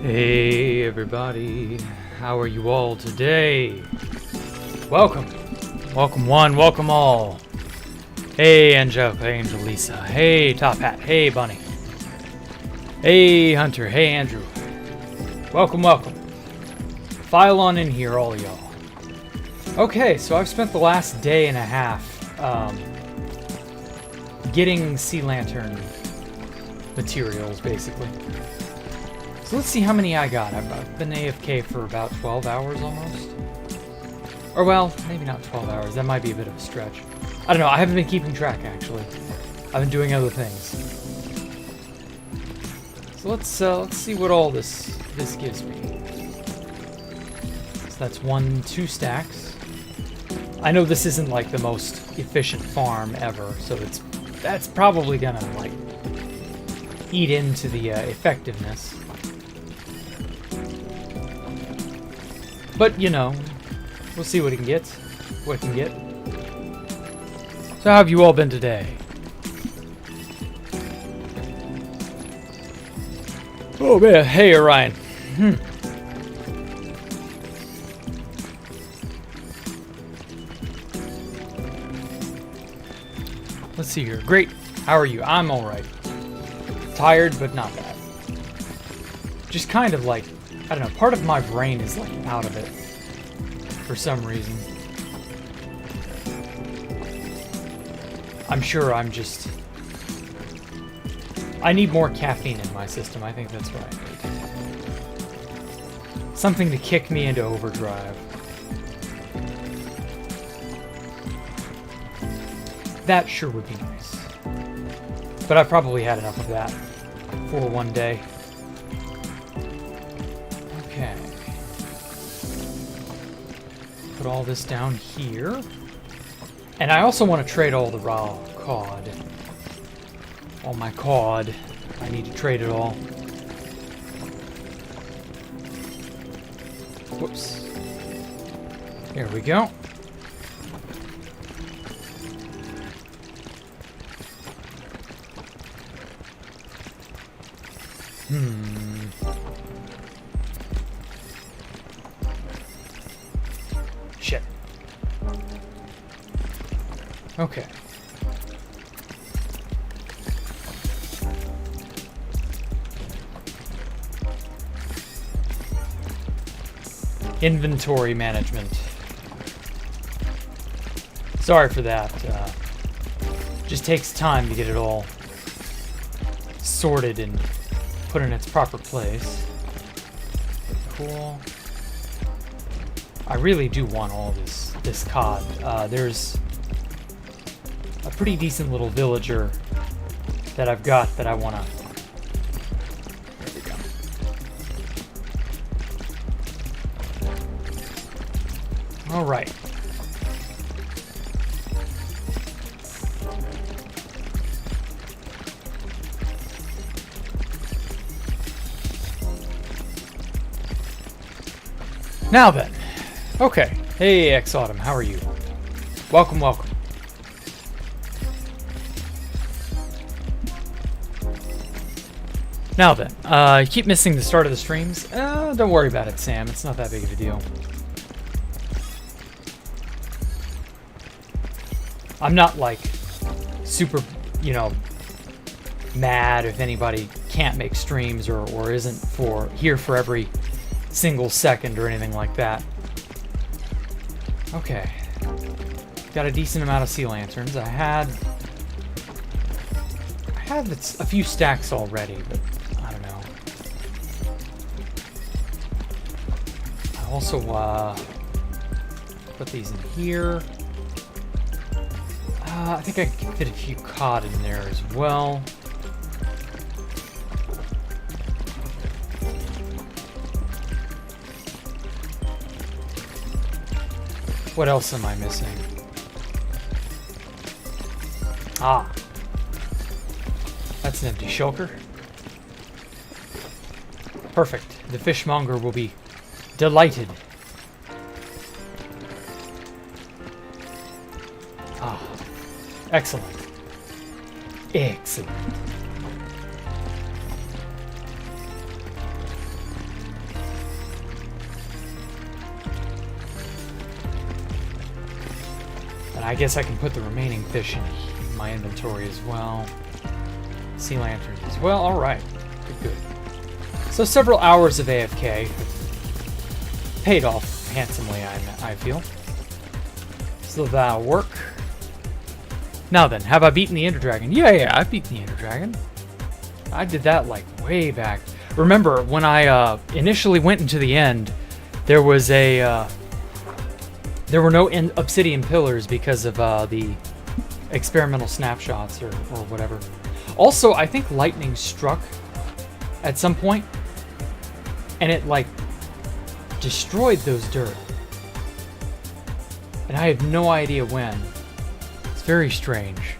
Hey everybody, how are you all today? Welcome, welcome one, welcome all. Hey Angelica, hey Angelisa, hey Top Hat, hey Bunny. Hey Hunter, hey Andrew. Welcome, welcome. File on in here, all y'all. Okay, so I've spent the last day and a half getting sea lantern materials, basically. So let's see how many I got. I've been AFK for about 12 hours almost. Or well, maybe not 12 hours. That might be a bit of a stretch. I don't know. I haven't been keeping track, actually. I've been doing other things. So let's see what all this gives me. So that's 2 stacks. I know this isn't like the most efficient farm ever, so that's probably gonna like eat into the effectiveness. But, you know, we'll see what it can get. So how have you all been today? Oh man, hey Orion. Let's see here. Great. How are you? I'm alright. Tired, but not bad. Just kind of like, I don't know, part of my brain is like out of it for some reason. I'm sure I need more caffeine in my system. I think that's right. Something to kick me into overdrive. That sure would be nice. But I probably had enough of that for one day. Okay. Put all this down here. And I also want to trade all the raw cod. All my cod. I need to trade it all. Whoops. There we go. Shit. Okay. Inventory management. Sorry for that. Just takes time to get it all sorted and put in its proper place. Cool. I really do want all this cod. There's a pretty decent little villager that I've got that I want to... There we go. All right. Now then. Okay. Hey, X-Autumn, how are you? Welcome, welcome. Now then, you keep missing the start of the streams? Don't worry about it, Sam. It's not that big of a deal. I'm not, like, super, you know, mad if anybody can't make streams or isn't here for every single second or anything like that. Okay. Got a decent amount of sea lanterns. I had a few stacks already, but I don't know. I also put these in here. I think I can fit a few cod in there as well. What else am I missing? Ah. That's an empty shulker. Perfect. The fishmonger will be delighted. Ah. Excellent. Excellent. And I guess I can put the remaining fish in my inventory as well. Sea lanterns as well. Alright. Good. So several hours of AFK paid off handsomely, I feel. So that'll work. Now then, have I beaten the Ender Dragon? Yeah, I've beaten the Ender Dragon. I did that like way back. Remember, when I initially went into the end, there was a... there were no obsidian pillars because of the experimental snapshots or whatever. Also, I think lightning struck at some point, and it like destroyed those dirt. And I have no idea when. It's very strange.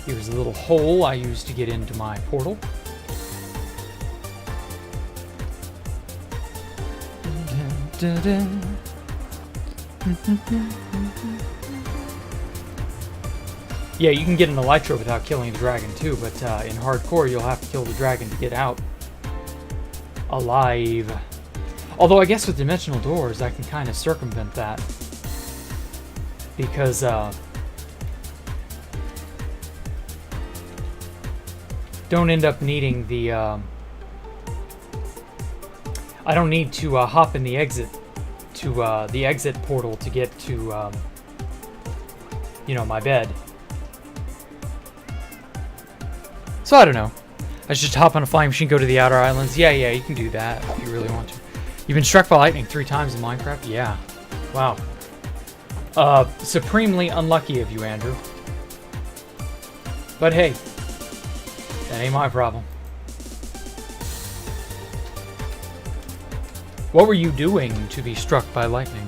Here's a little hole I used to get into my portal. Yeah, you can get an elytra without killing the dragon too, but in hardcore you'll have to kill the dragon to get out alive. Although I guess with dimensional doors I can kind of circumvent that, because don't end up needing the I don't need to hop in the exit to the exit portal to get to you know, my bed. So I don't know. I should just hop on a flying machine, go to the outer islands. Yeah, you can do that if you really want to. You've been struck by lightning 3 times in Minecraft? Yeah. Wow. Supremely unlucky of you, Andrew. But hey, that ain't my problem. What were you doing to be struck by lightning?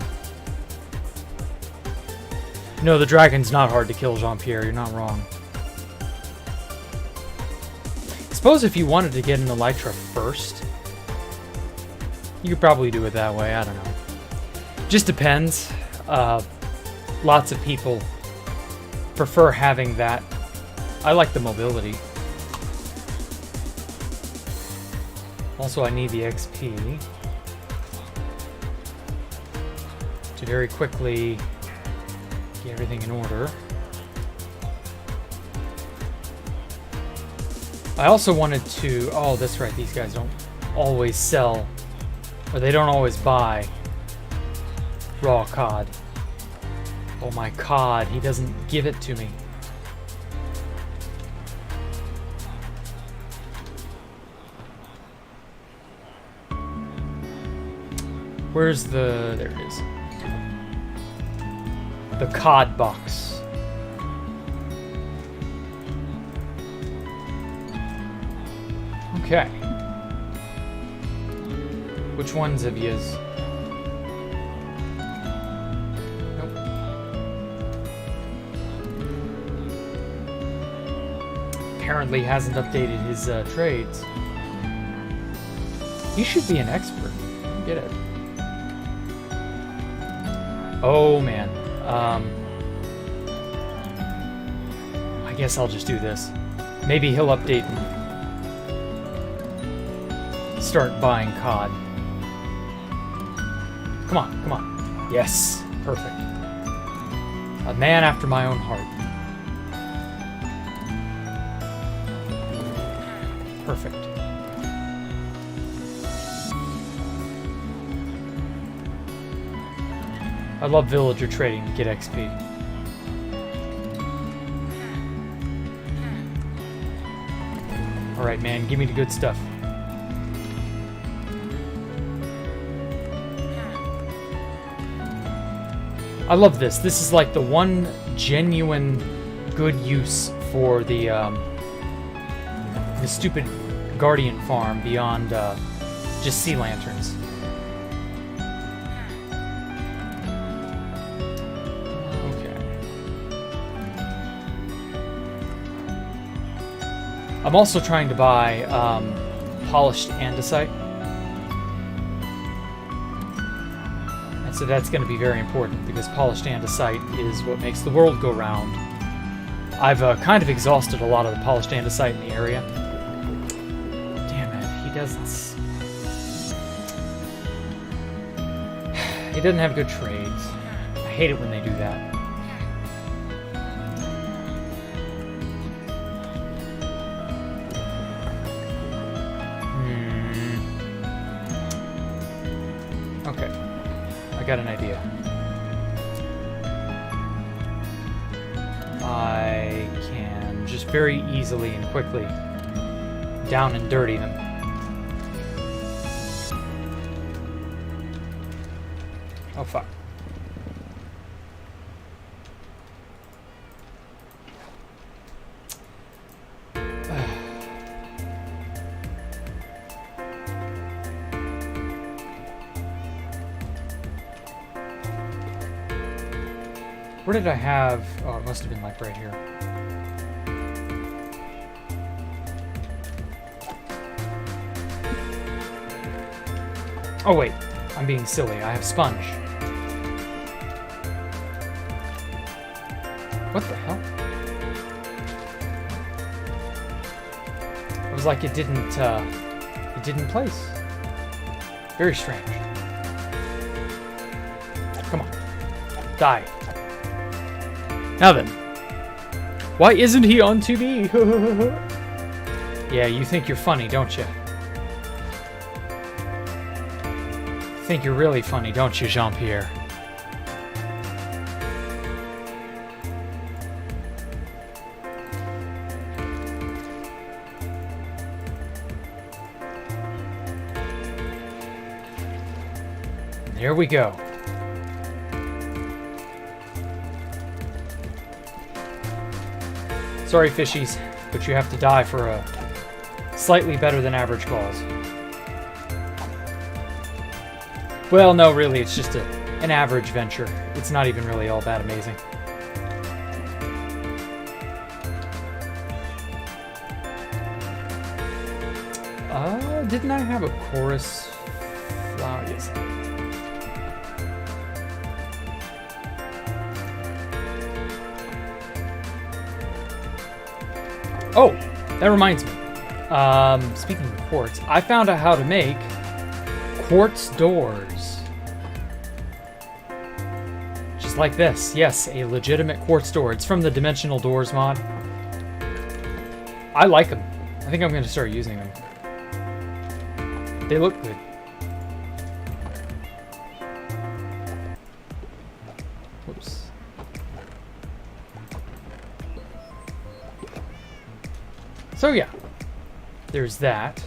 No, the dragon's not hard to kill, Jean-Pierre. You're not wrong. Suppose if you wanted to get an elytra first, you could probably do it that way. I don't know. Just depends. Lots of people prefer having that. I like the mobility. Also, I need the XP to very quickly get everything in order. I also wanted to... Oh, that's right. These guys don't always sell, or they don't always buy raw cod. Oh my cod, he doesn't give it to me. Where's the... There it is. The cod box. Okay. Which ones of yous? Nope. Apparently hasn't updated his trades. He should be an expert. Get it. Oh man. I guess I'll just do this. Maybe he'll update and start buying cod. Come on, come on. Yes, perfect. A man after my own heart. Perfect. I love villager trading to get XP. Alright, man, give me the good stuff. I love this. This is like the one genuine good use for the stupid Guardian farm beyond just sea lanterns. Okay. I'm also trying to buy polished andesite. So that's going to be very important, because polished andesite is what makes the world go round. I've kind of exhausted a lot of the polished andesite in the area. Damn it, he doesn't... He doesn't have good trades. I hate it when they do that. Okay. I got an idea. I can just very easily and quickly down and dirty them. Oh, fuck. Where did I have... Oh, it must have been like right here. Oh, wait. I'm being silly. I have sponge. What the hell? It was like it didn't place. Very strange. Come on. Die. Now then. Why isn't he on TV? Yeah, you think you're funny, don't you? Think you're really funny, don't you, Jean-Pierre? There we go. Sorry, fishies, but you have to die for a slightly better than average cause. Well, no, really, it's just an average venture. It's not even really all that amazing. Didn't I have a chorus flower? Yes. Oh, that reminds me. Speaking of quartz, I found out how to make quartz doors. Just like this. Yes, a legitimate quartz door. It's from the Dimensional Doors mod. I like them. I think I'm going to start using them. They look good. Whoops. So yeah, there's that.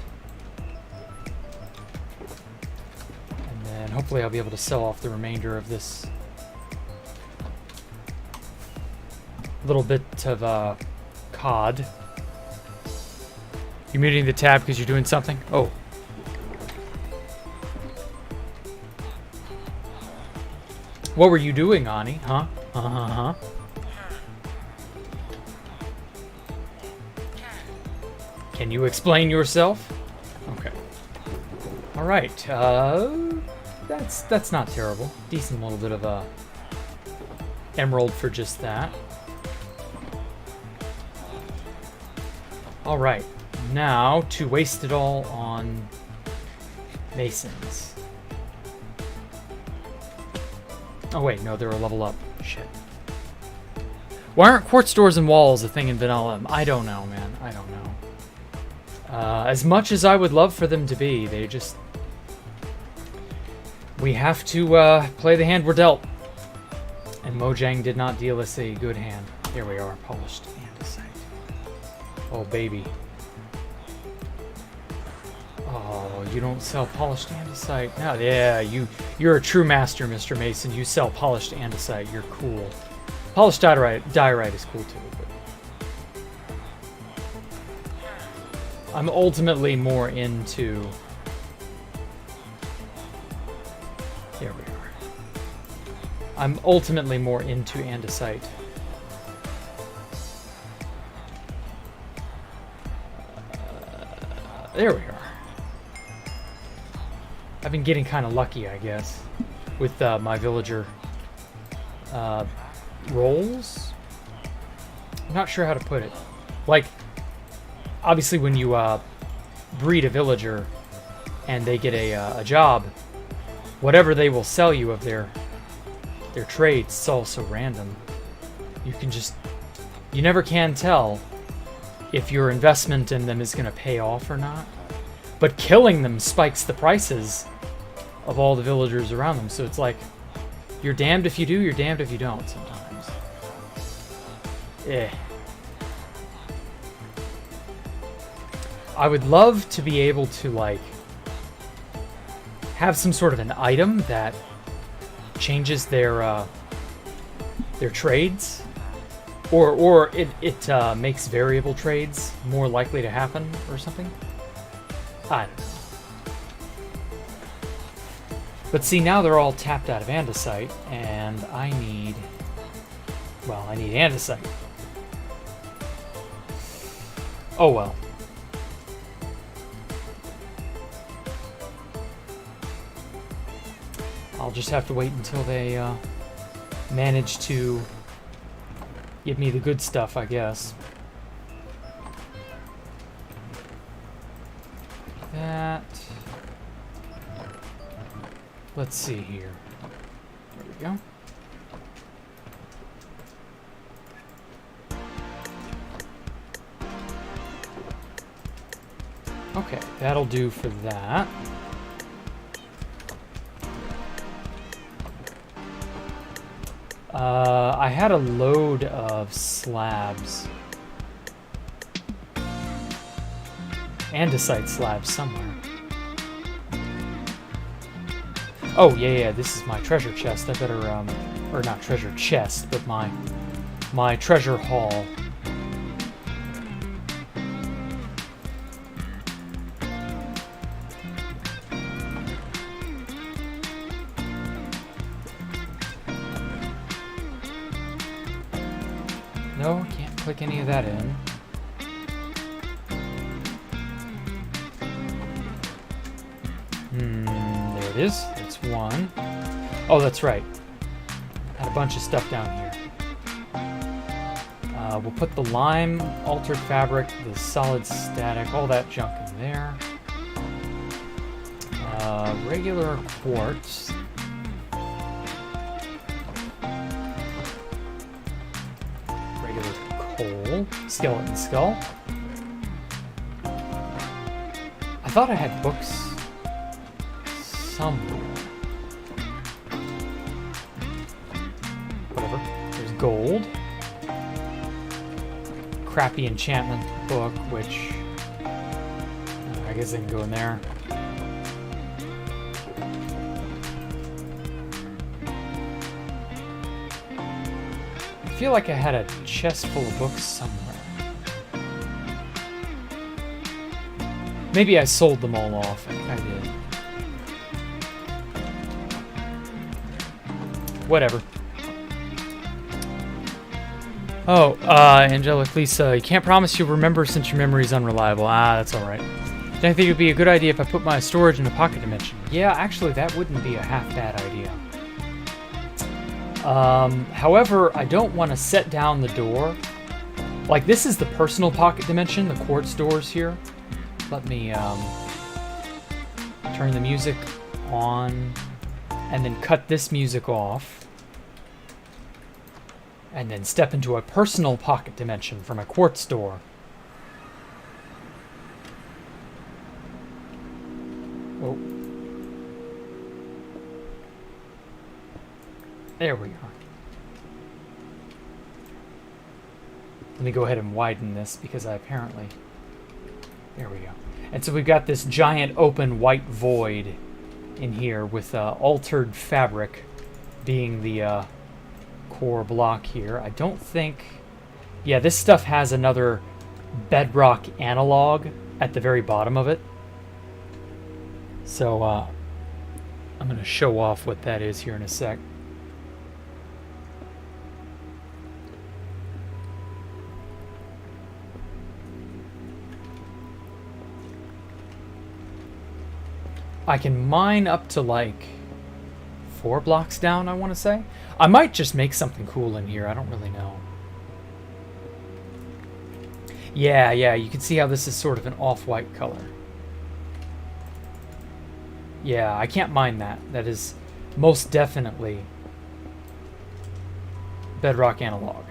And then hopefully I'll be able to sell off the remainder of this little bit of cod. You muting the tab because you're doing something? Oh. What were you doing, Ani? Huh? Uh-huh. Can you explain yourself? Okay. All right. That's not terrible. Decent little bit of a emerald for just that. All right. Now to waste it all on masons. Oh wait, no, they're a level up. Shit. Why aren't quartz doors and walls a thing in vanilla? I don't know, man. I don't know. As much as I would love for them to be, they just... We have to play the hand we're dealt. And Mojang did not deal us a good hand. Here we are, polished andesite. Oh, baby. Oh, you don't sell polished andesite. No, yeah, you're a true master, Mr. Mason. You sell polished andesite. You're cool. Polished diorite is cool too. But I'm ultimately more into... There we are. I'm ultimately more into andesite. There we are. I've been getting kind of lucky, I guess, with my villager roles. I'm not sure how to put it. Like, obviously when you breed a villager and they get a job, whatever they will sell you of their trades, it's all so random. You never can tell if your investment in them is going to pay off or not. But killing them spikes the prices of all the villagers around them. So it's like, you're damned if you do, you're damned if you don't sometimes. I would love to be able to, like, have some sort of an item that changes their trades. Or it makes variable trades more likely to happen or something. I don't know. But see, now they're all tapped out of andesite, and I need andesite. Oh well. I'll just have to wait until they manage to give me the good stuff, I guess. That. Let's see here. There we go. Okay, that'll do for that. I had a load of slabs. Andesite slabs somewhere. Oh, yeah, this is my treasure chest. I better, or not treasure chest, but my treasure haul. No, can't click any of that in. There it is. That's one. Oh, that's right. Had a bunch of stuff down here. We'll put the lime, altered fabric, the solid static, all that junk in there. Regular quartz. Regular coal. Skeleton skull. I thought I had books somewhere. Whatever. There's gold. Crappy enchantment book, which I guess I can go in there. I feel like I had a chest full of books somewhere. Maybe I sold them all off. I think I did. Whatever. Oh, Angelic Lisa, you can't promise you'll remember since your memory's unreliable. Ah, that's alright. I think it would be a good idea if I put my storage in a pocket dimension. Yeah, actually, that wouldn't be a half-bad idea. However, I don't want to set down the door. Like, this is the personal pocket dimension, the quartz doors here. Let me, turn the music on, and then cut this music off. And then step into a personal pocket dimension from a quartz door. Oh. There we are. Let me go ahead and widen this because I apparently... There we go. And so we've got this giant open white void in here with altered fabric being the core block here. I don't think... Yeah, this stuff has another bedrock analog at the very bottom of it. So I'm going to show off what that is here in a sec. I can mine up to like 4 blocks down, I want to say. I might just make something cool in here. I don't really know. Yeah, you can see how this is sort of an off-white color. Yeah, I can't mine that. That is most definitely bedrock analog.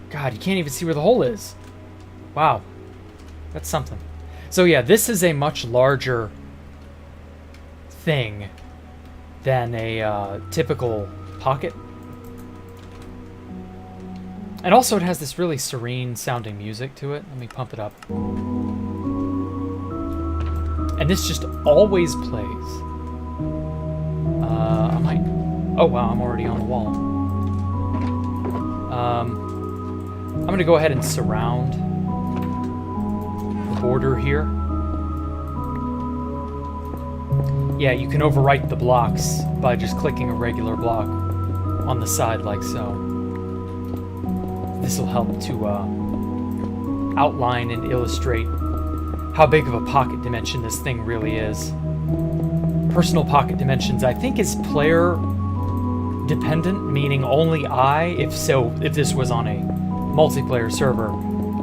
God, you can't even see where the hole is. Wow. That's something. So yeah, this is a much larger thing than a typical pocket. And also it has this really serene sounding music to it. Let me pump it up. And this just always plays. I might... Oh wow, I'm already on the wall. I'm going to go ahead and surround the border here. Yeah, you can overwrite the blocks by just clicking a regular block on the side like so. This will help to outline and illustrate how big of a pocket dimension this thing really is. Personal pocket dimensions, I think, is player dependent, meaning only if this was on a multiplayer server,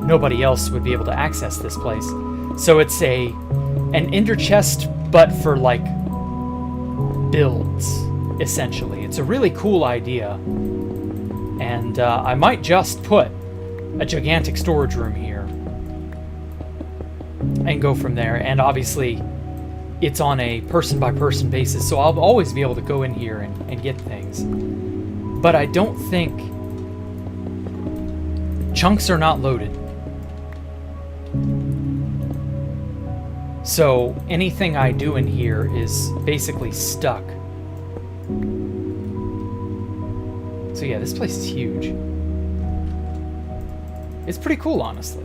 nobody else would be able to access this place. So it's an ender chest, but for like builds, essentially. It's a really cool idea, and I might just put a gigantic storage room here and go from there. And obviously it's on a person by person basis, so I'll always be able to go in here and get things. But I don't think chunks are not loaded. So anything I do in here is basically stuck. So yeah, this place is huge. It's pretty cool, honestly.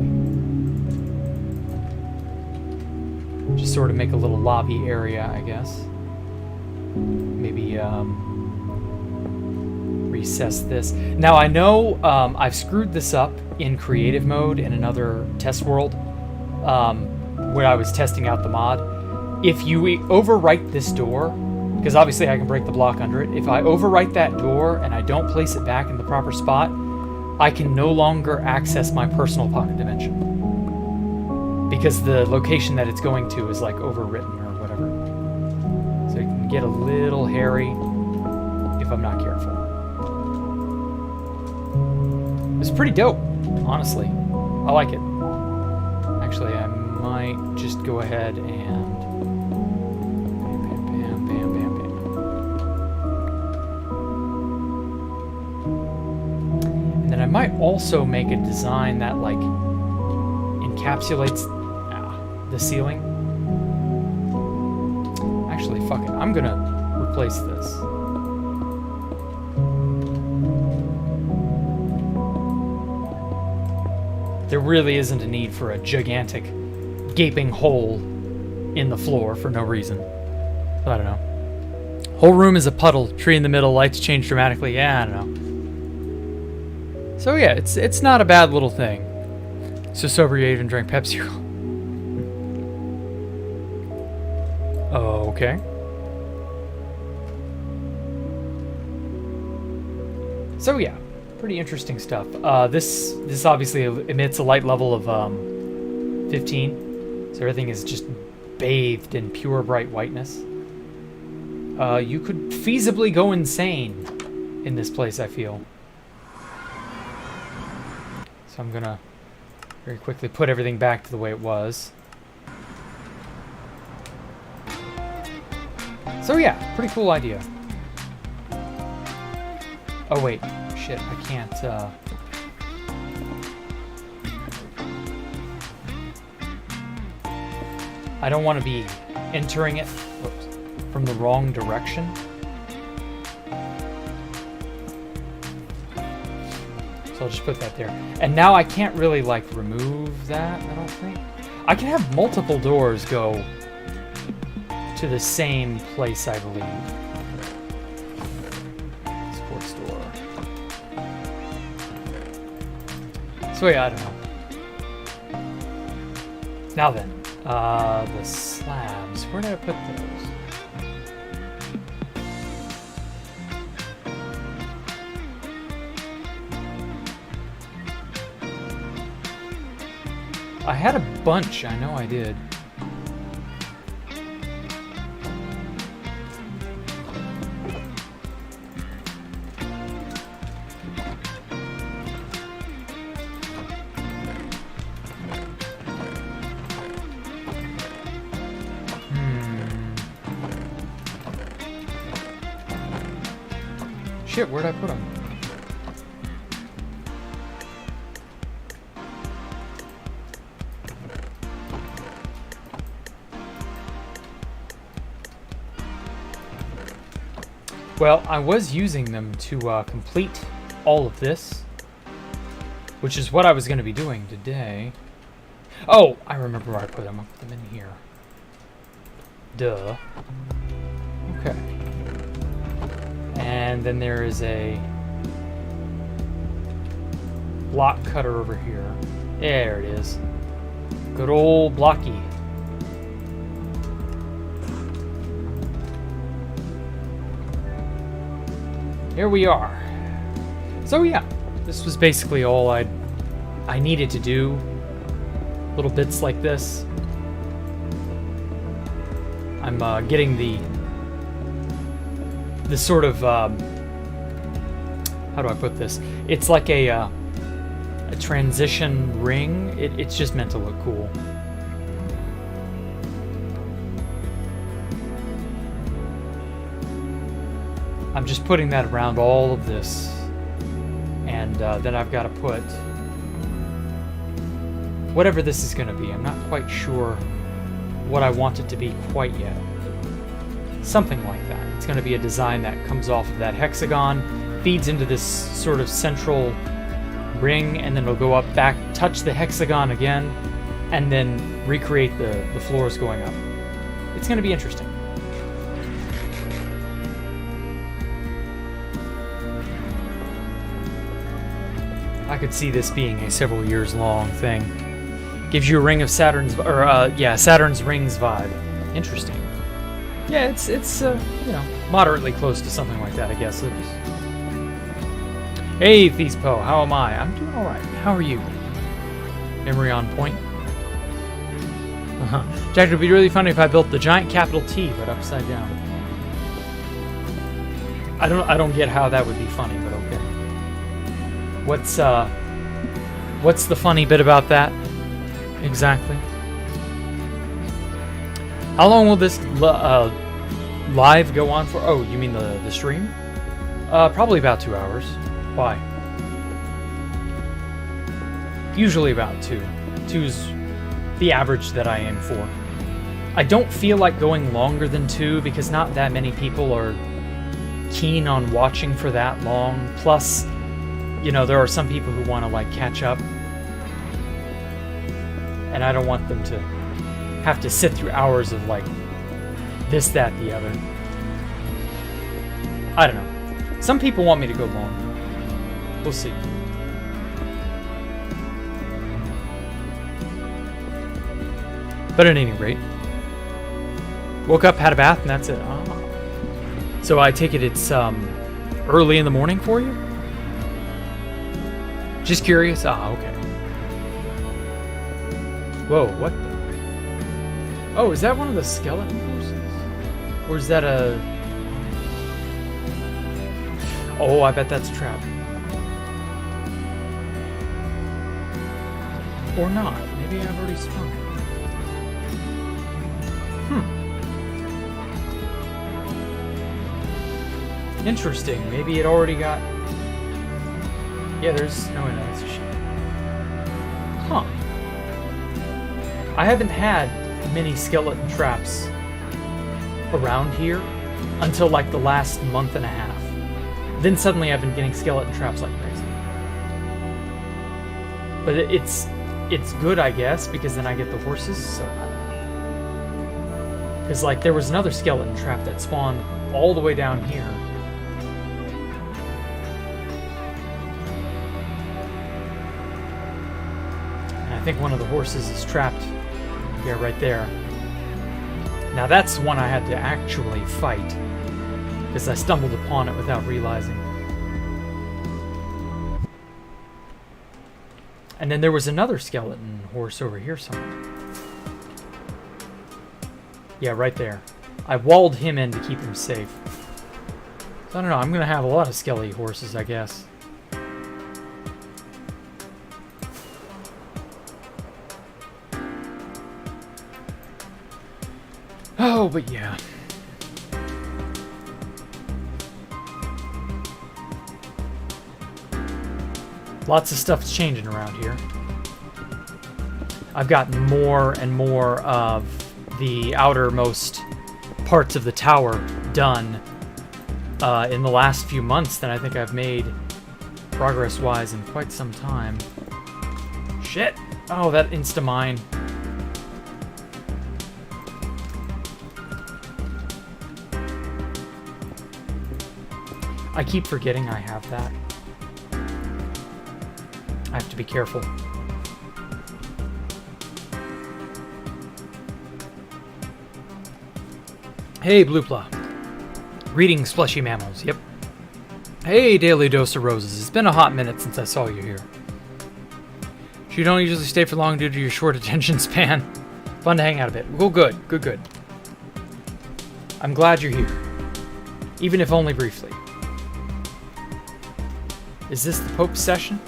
Just sort of make a little lobby area, I guess. Maybe recess this. Now I know I've screwed this up in creative mode in another test world where I was testing out the mod. If you overwrite this door, because obviously I can break the block under it, if I overwrite that door and I don't place it back in the proper spot, I can no longer access my personal pocket dimension. Because the location that it's going to is like overwritten or whatever. So it can get a little hairy if I'm not careful. It's pretty dope, honestly. I like it. Actually, I might just go ahead and bam, bam, bam, bam, bam. And then I might also make a design that like encapsulates the ceiling. Actually, fuck it. I'm gonna replace this. There really isn't a need for a gigantic gaping hole in the floor for no reason. I don't know. Whole room is a puddle. Tree in the middle. Lights change dramatically. Yeah, I don't know. So yeah, it's not a bad little thing. So sober you even drank Pepsi. Okay. So yeah, pretty interesting stuff. This obviously emits a light level of 15, so everything is just bathed in pure bright whiteness. You could feasibly go insane in this place, I feel. So I'm gonna very quickly put everything back to the way it was. So yeah, pretty cool idea. Oh wait, shit, I can't, I don't want to be entering it from the wrong direction. So I'll just put that there. And now I can't really, like, remove that, I don't think. I can have multiple doors go to the same place, I believe. Sports door. So yeah, I don't know. Now then, the slabs. Where did I put those? I had a bunch, I know I did. Shit, where'd I put them? Well, I was using them to complete all of this, which is what I was going to be doing today. Oh, I remember where I put them. I put them in here. Duh. Okay. And then there is a block cutter over here. There it is. Good old blocky. Here we are. So yeah, this was basically all I needed to do. Little bits like this. I'm getting the sort of how do I put this? It's like a transition ring. It's just meant to look cool. I'm just putting that around all of this, and then I've got to put whatever this is going to be. I'm not quite sure what I want it to be quite yet. Something like that. It's going to be a design that comes off of that hexagon, feeds into this sort of central ring, and then it'll go up, back, touch the hexagon again, and then recreate the floors going up. It's going to be interesting. I could see this being a several years long thing. Gives you a ring of Saturn's, or Saturn's rings vibe. Interesting. Yeah, it's you know, moderately close to something like that, I guess. Hey, Feespo, how am I? I'm doing all right. How are you? Memory on point. Jack, it would be really funny if I built the giant capital T, but upside down. I don't get how that would be funny, but okay. What's the funny bit about that? Exactly. How long will this live go on for? Oh, you mean the stream? Probably about 2 hours. Why? Usually about 2. 2's the average that I aim for. I don't feel like going longer than 2 because not that many people are keen on watching for that long. Plus, you know, there are some people who want to like catch up, and I don't want them to have to sit through hours of like this, that, the other. I don't know. Some people want me to go long. We'll see. But at any rate, woke up, had a bath, and that's it. Oh. So I take it it's early in the morning for you? Just curious. Ah, okay. Whoa, what the? Oh, is that one of the skeleton horses? Or is that a... Oh, I bet that's a trap. Or not. Maybe I've already sprung it. Interesting. Maybe it already got... Yeah, there's... No, that's a shit. Huh. I haven't had many skeleton traps around here until like the last month and a half. Then suddenly I've been getting skeleton traps like crazy. But it's good, I guess, because then I get the horses, so... Because, like, there was another skeleton trap that spawned all the way down here. And I think one of the horses is trapped, yeah, right there. Now that's one I had to actually fight, because I stumbled upon it without realizing. And then there was another skeleton horse over here somewhere. Yeah, right there. I walled him in to keep him safe. So I don't know, I'm gonna have a lot of skelly horses, I guess. Oh, but yeah. Lots of stuff's changing around here. I've gotten more and more of the outermost parts of the tower done in the last few months than I think I've made progress-wise in quite some time. Shit! Oh, that insta-mine. I keep forgetting I have that. I have to be careful. Hey, Bloopla. Reading Splashy Mammals, yep. Hey, Daily Dose of Roses. It's been a hot minute since I saw you here. You don't usually stay for long due to your short attention span. Fun to hang out a bit. Well, good. Good. I'm glad you're here. Even if only briefly. Is this the Pope's session?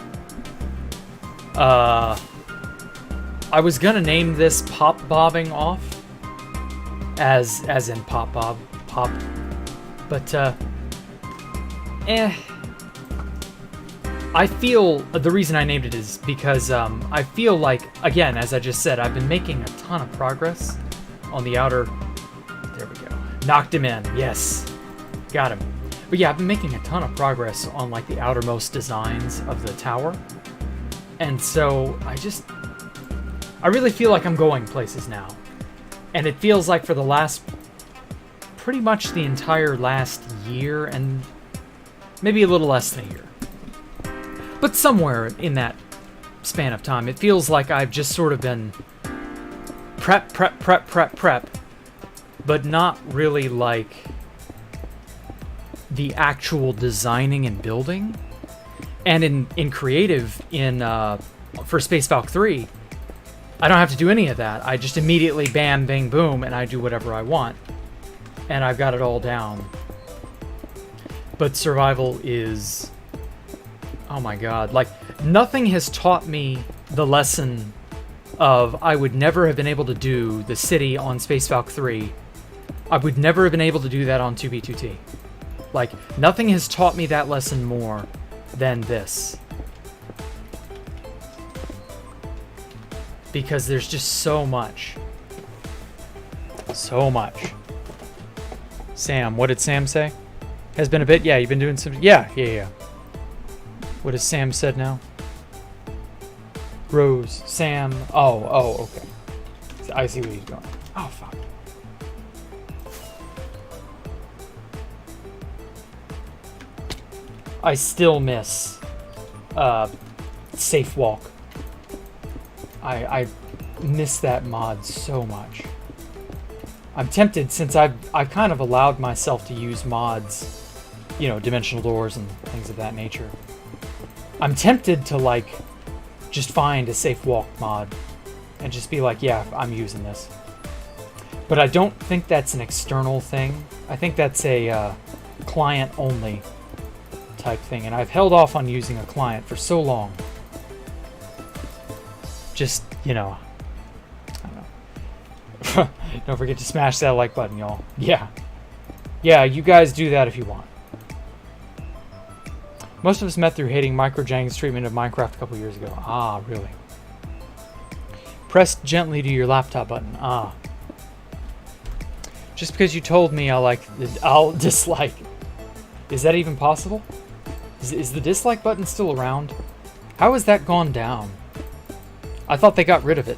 I was gonna name this Pop Bobbing Off. As in Pop Bob. Pop. But, I feel, the reason I named it is because I feel like, again, as I just said, I've been making a ton of progress on the outer, there we go, knocked him in, yes, got him. But yeah, I've been making a ton of progress on like the outermost designs of the tower, and so I really feel like I'm going places now, and it feels like for the last, pretty much the entire last year, and maybe a little less than a year. But somewhere in that span of time, it feels like I've just sort of been prep, but not really like the actual designing and building. And in creative, for Space Valk 3, I don't have to do any of that. I just immediately bam, bang, boom, and I do whatever I want. And I've got it all down. But survival is... oh my god, like, nothing has taught me the lesson of I would never have been able to do the city on Space Valk 3. I would never have been able to do that on 2B2T. Like, nothing has taught me that lesson more than this. Because there's just so much. So much. Sam, what did Sam say? Has been a bit? Yeah, you've been doing some... Yeah. What has Sam said now? Rose, Sam. Oh, okay. I see where he's going. Oh, fuck. I still miss Safe Walk. I miss that mod so much. I'm tempted, since I've kind of allowed myself to use mods, you know, dimensional doors and things of that nature. I'm tempted to, like, just find a Safe Walk mod and just be like, yeah, I'm using this. But I don't think that's an external thing. I think that's a client-only type thing, and I've held off on using a client for so long. Just, you know, I don't know. Don't forget to smash that like button, y'all. Yeah, you guys do that if you want. Most of us met through hating Microjang's treatment of Minecraft a couple years ago. Ah, really? Press gently to your laptop button. Ah. Just because you told me I'll dislike. Is that even possible? Is the dislike button still around? How has that gone down? I thought they got rid of it.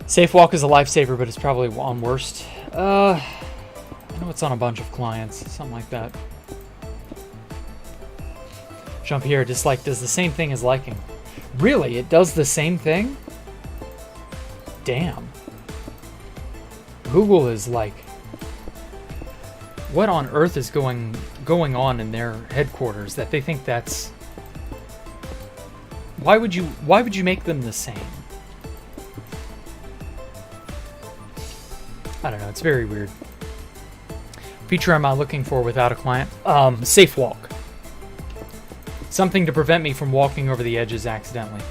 Safe Walk is a lifesaver, but it's probably on worst. I know it's on a bunch of clients. Something like that. Jump here. Dislike does the same thing as liking. Really? It does the same thing? Damn. Google is like... what on earth is going on in their headquarters that they think that's... Why would you make them the same? I don't know, it's very weird. Feature am I looking for without a client? Safe Walk. Something to prevent me from walking over the edges accidentally.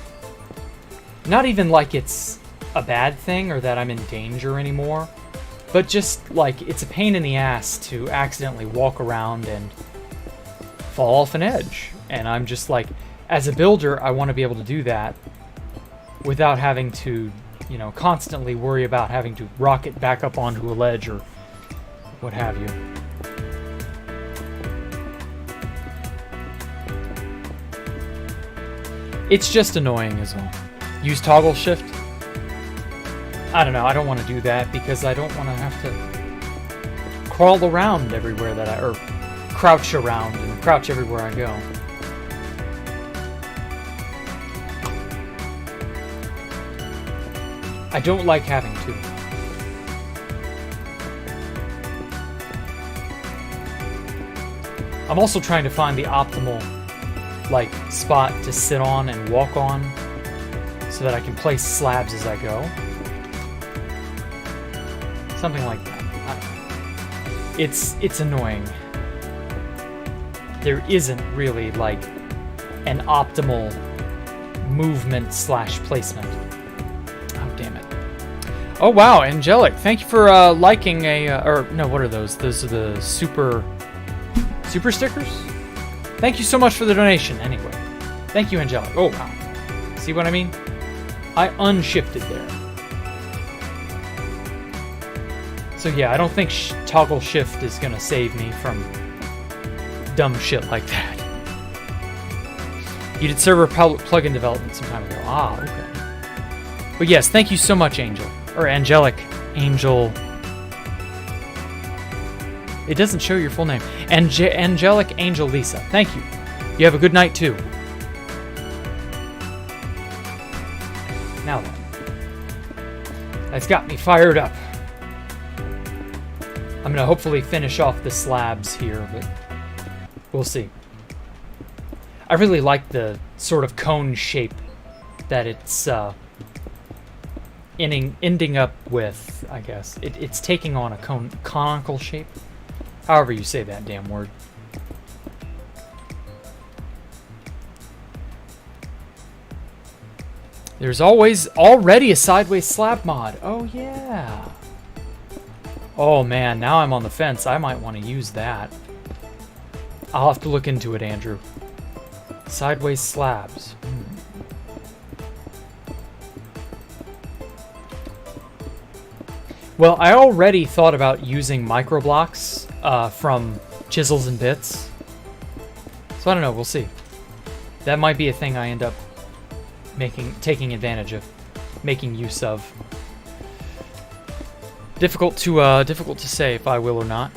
Not even like it's a bad thing or that I'm in danger anymore, but just like it's a pain in the ass to accidentally walk around and fall off an edge. And I'm just like, as a builder, I want to be able to do that without having to, you know, constantly worry about having to rocket back up onto a ledge or what have you. It's just annoying as well. Use toggle shift. I don't know, I don't want to do that because I don't want to have to crawl around everywhere that or crouch around and crouch everywhere I go. I don't like having to. I'm also trying to find the optimal like spot to sit on and walk on so that I can place slabs as I go. Something like that. I don't know. It's annoying. There isn't really like an optimal movement / placement. Oh damn it. Oh wow, Angelic, thank you for liking or no, what are those? Those are the super stickers? Thank you so much for the donation, anyway. Thank you, Angelic. Oh, wow. See what I mean? I unshifted there. So yeah, I don't think toggle shift is going to save me from dumb shit like that. You did server plugin development some time ago. Ah, okay. But yes, thank you so much, Angel. Or Angelic. Angel... It doesn't show your full name. Angelic Angel Lisa. Thank you. You have a good night, too. Now then. That's got me fired up. I'm going to hopefully finish off the slabs here, but we'll see. I really like the sort of cone shape that it's ending up with, I guess. It's taking on a conical shape. However you say that damn word. There's already a sideways slab mod. Oh, yeah. Oh, man. Now I'm on the fence. I might want to use that. I'll have to look into it, Andrew. Sideways slabs. Well, I already thought about using microblocks from Chisels and Bits. So I don't know, we'll see. That might be a thing I end up taking advantage of, making use of. Difficult to say if I will or not.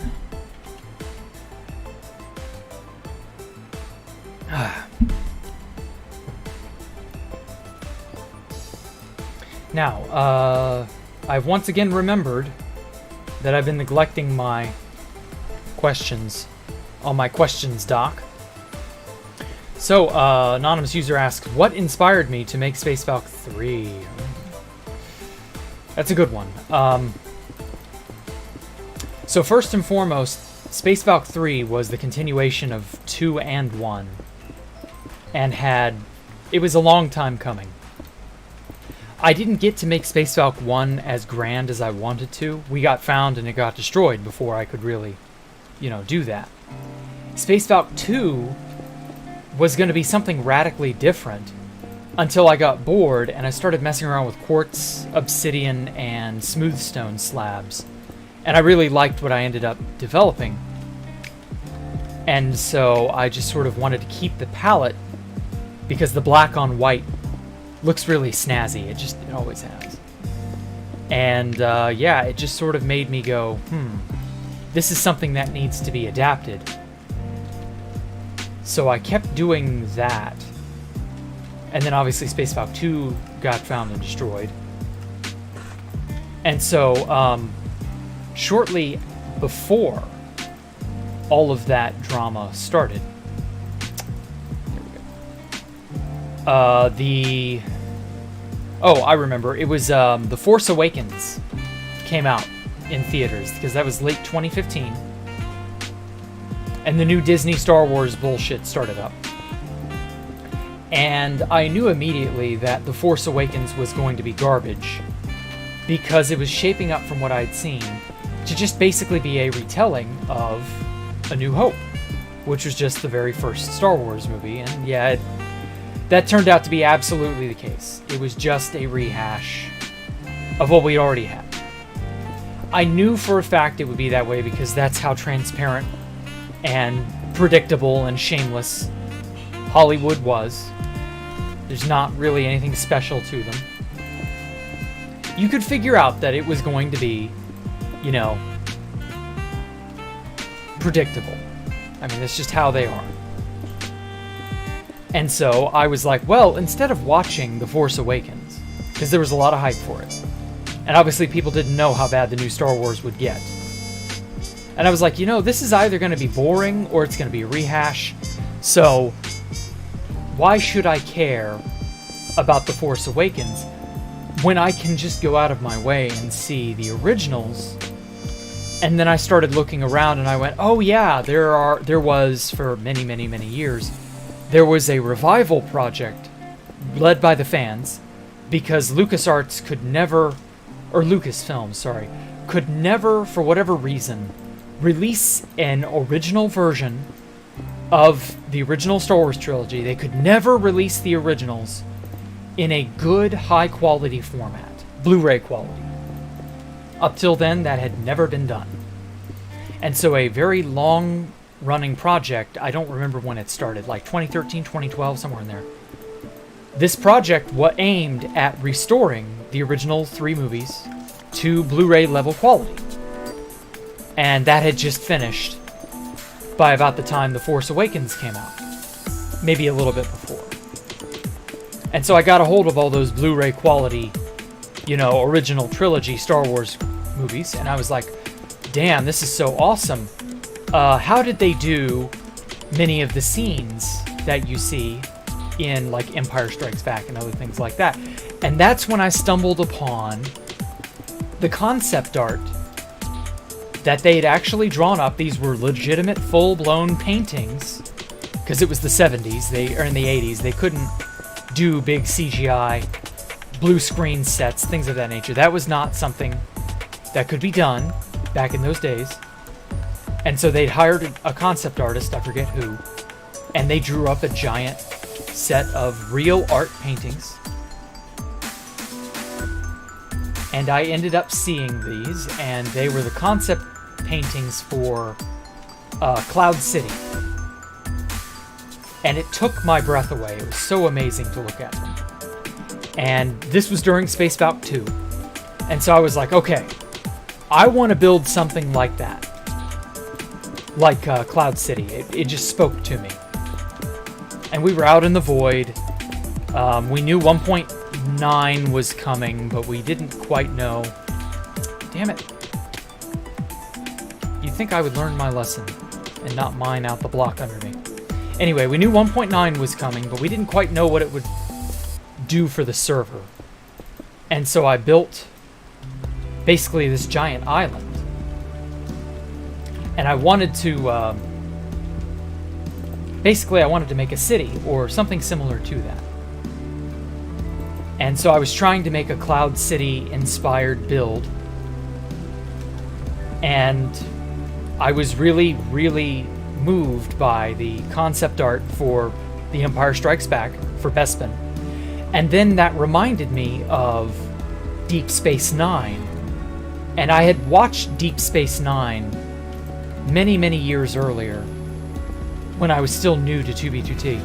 Now, I've once again remembered that I've been neglecting my questions on my questions doc. So, anonymous user asks, what inspired me to make Space Valk 3? That's a good one. So first and foremost, Space Valk 3 was the continuation of 2 and 1. And it was a long time coming. I didn't get to make Space Valk 1 as grand as I wanted to. We got found and it got destroyed before I could really, do that. Space Valk 2 was going to be something radically different until I got bored and I started messing around with quartz, obsidian, and smooth stone slabs. And I really liked what I ended up developing. And so I just sort of wanted to keep the palette because the black on white looks really snazzy. It always has. And yeah, it just sort of made me go, this is something that needs to be adapted. So I kept doing that. And then obviously Space Valk 2 got found and destroyed. And so shortly before all of that drama started, I remember. It was The Force Awakens came out in theaters because that was late 2015. And the new Disney Star Wars bullshit started up. And I knew immediately that The Force Awakens was going to be garbage because it was shaping up, from what I'd seen, to just basically be a retelling of A New Hope. which was just the very first Star Wars movie. And yeah, that turned out to be absolutely the case. It was just a rehash of what we already had. I knew for a fact it would be that way because that's how transparent and predictable and shameless Hollywood was. There's not really anything special to them. You could figure out that it was going to be, you know, predictable. I mean, that's just how they are. And so I was like, well, instead of watching The Force Awakens, because there was a lot of hype for it, and obviously people didn't know how bad the new Star Wars would get. And I was like, you know, this is either going to be boring or it's going to be a rehash. So why should I care about The Force Awakens when I can just go out of my way and see the originals? And then I started looking around and I went, oh yeah, there was for many, many, many years, there was a revival project led by the fans because LucasArts could never, or Lucasfilm, sorry, could never, for whatever reason, release an original version of the original Star Wars trilogy. They could never release the originals in a good, high-quality format, Blu-ray quality. Up till then, that had never been done. And so a very long-running project, I don't remember when it started, like 2013, 2012, somewhere in there. This project was aimed at restoring the original 3 movies to Blu-ray level quality. And that had just finished by about the time The Force Awakens came out. Maybe a little bit before. And so I got a hold of all those Blu-ray quality, you know, original trilogy Star Wars movies, and I was like, damn, this is so awesome. How did they do many of the scenes that you see in, like, Empire Strikes Back and other things like that? And that's when I stumbled upon the concept art that they had actually drawn up. These were legitimate, full-blown paintings, because it was the 70s, or in the 80s, they couldn't do big CGI, blue screen sets, things of that nature. That was not something that could be done back in those days. And so they'd hired a concept artist, I forget who, and they drew up a giant set of real art paintings. And I ended up seeing these, and they were the concept paintings for Cloud City. And it took my breath away. It was so amazing to look at them. And this was during Space Valk 2. And so I was like, okay, I want to build something like that. Like Cloud City. It just spoke to me. And we were out in the void. We knew 1.9 was coming, but we didn't quite know. Damn it. You'd think I would learn my lesson and not mine out the block under me. Anyway, we knew 1.9 was coming, but we didn't quite know what it would do for the server. And so I built basically this giant island. And I wanted to, basically I wanted to make a city or something similar to that. And so I was trying to make a Cloud City inspired build. And I was really, really moved by the concept art for The Empire Strikes Back for Bespin. And then that reminded me of Deep Space Nine. And I had watched Deep Space Nine many, many years earlier when I was still new to 2B2T.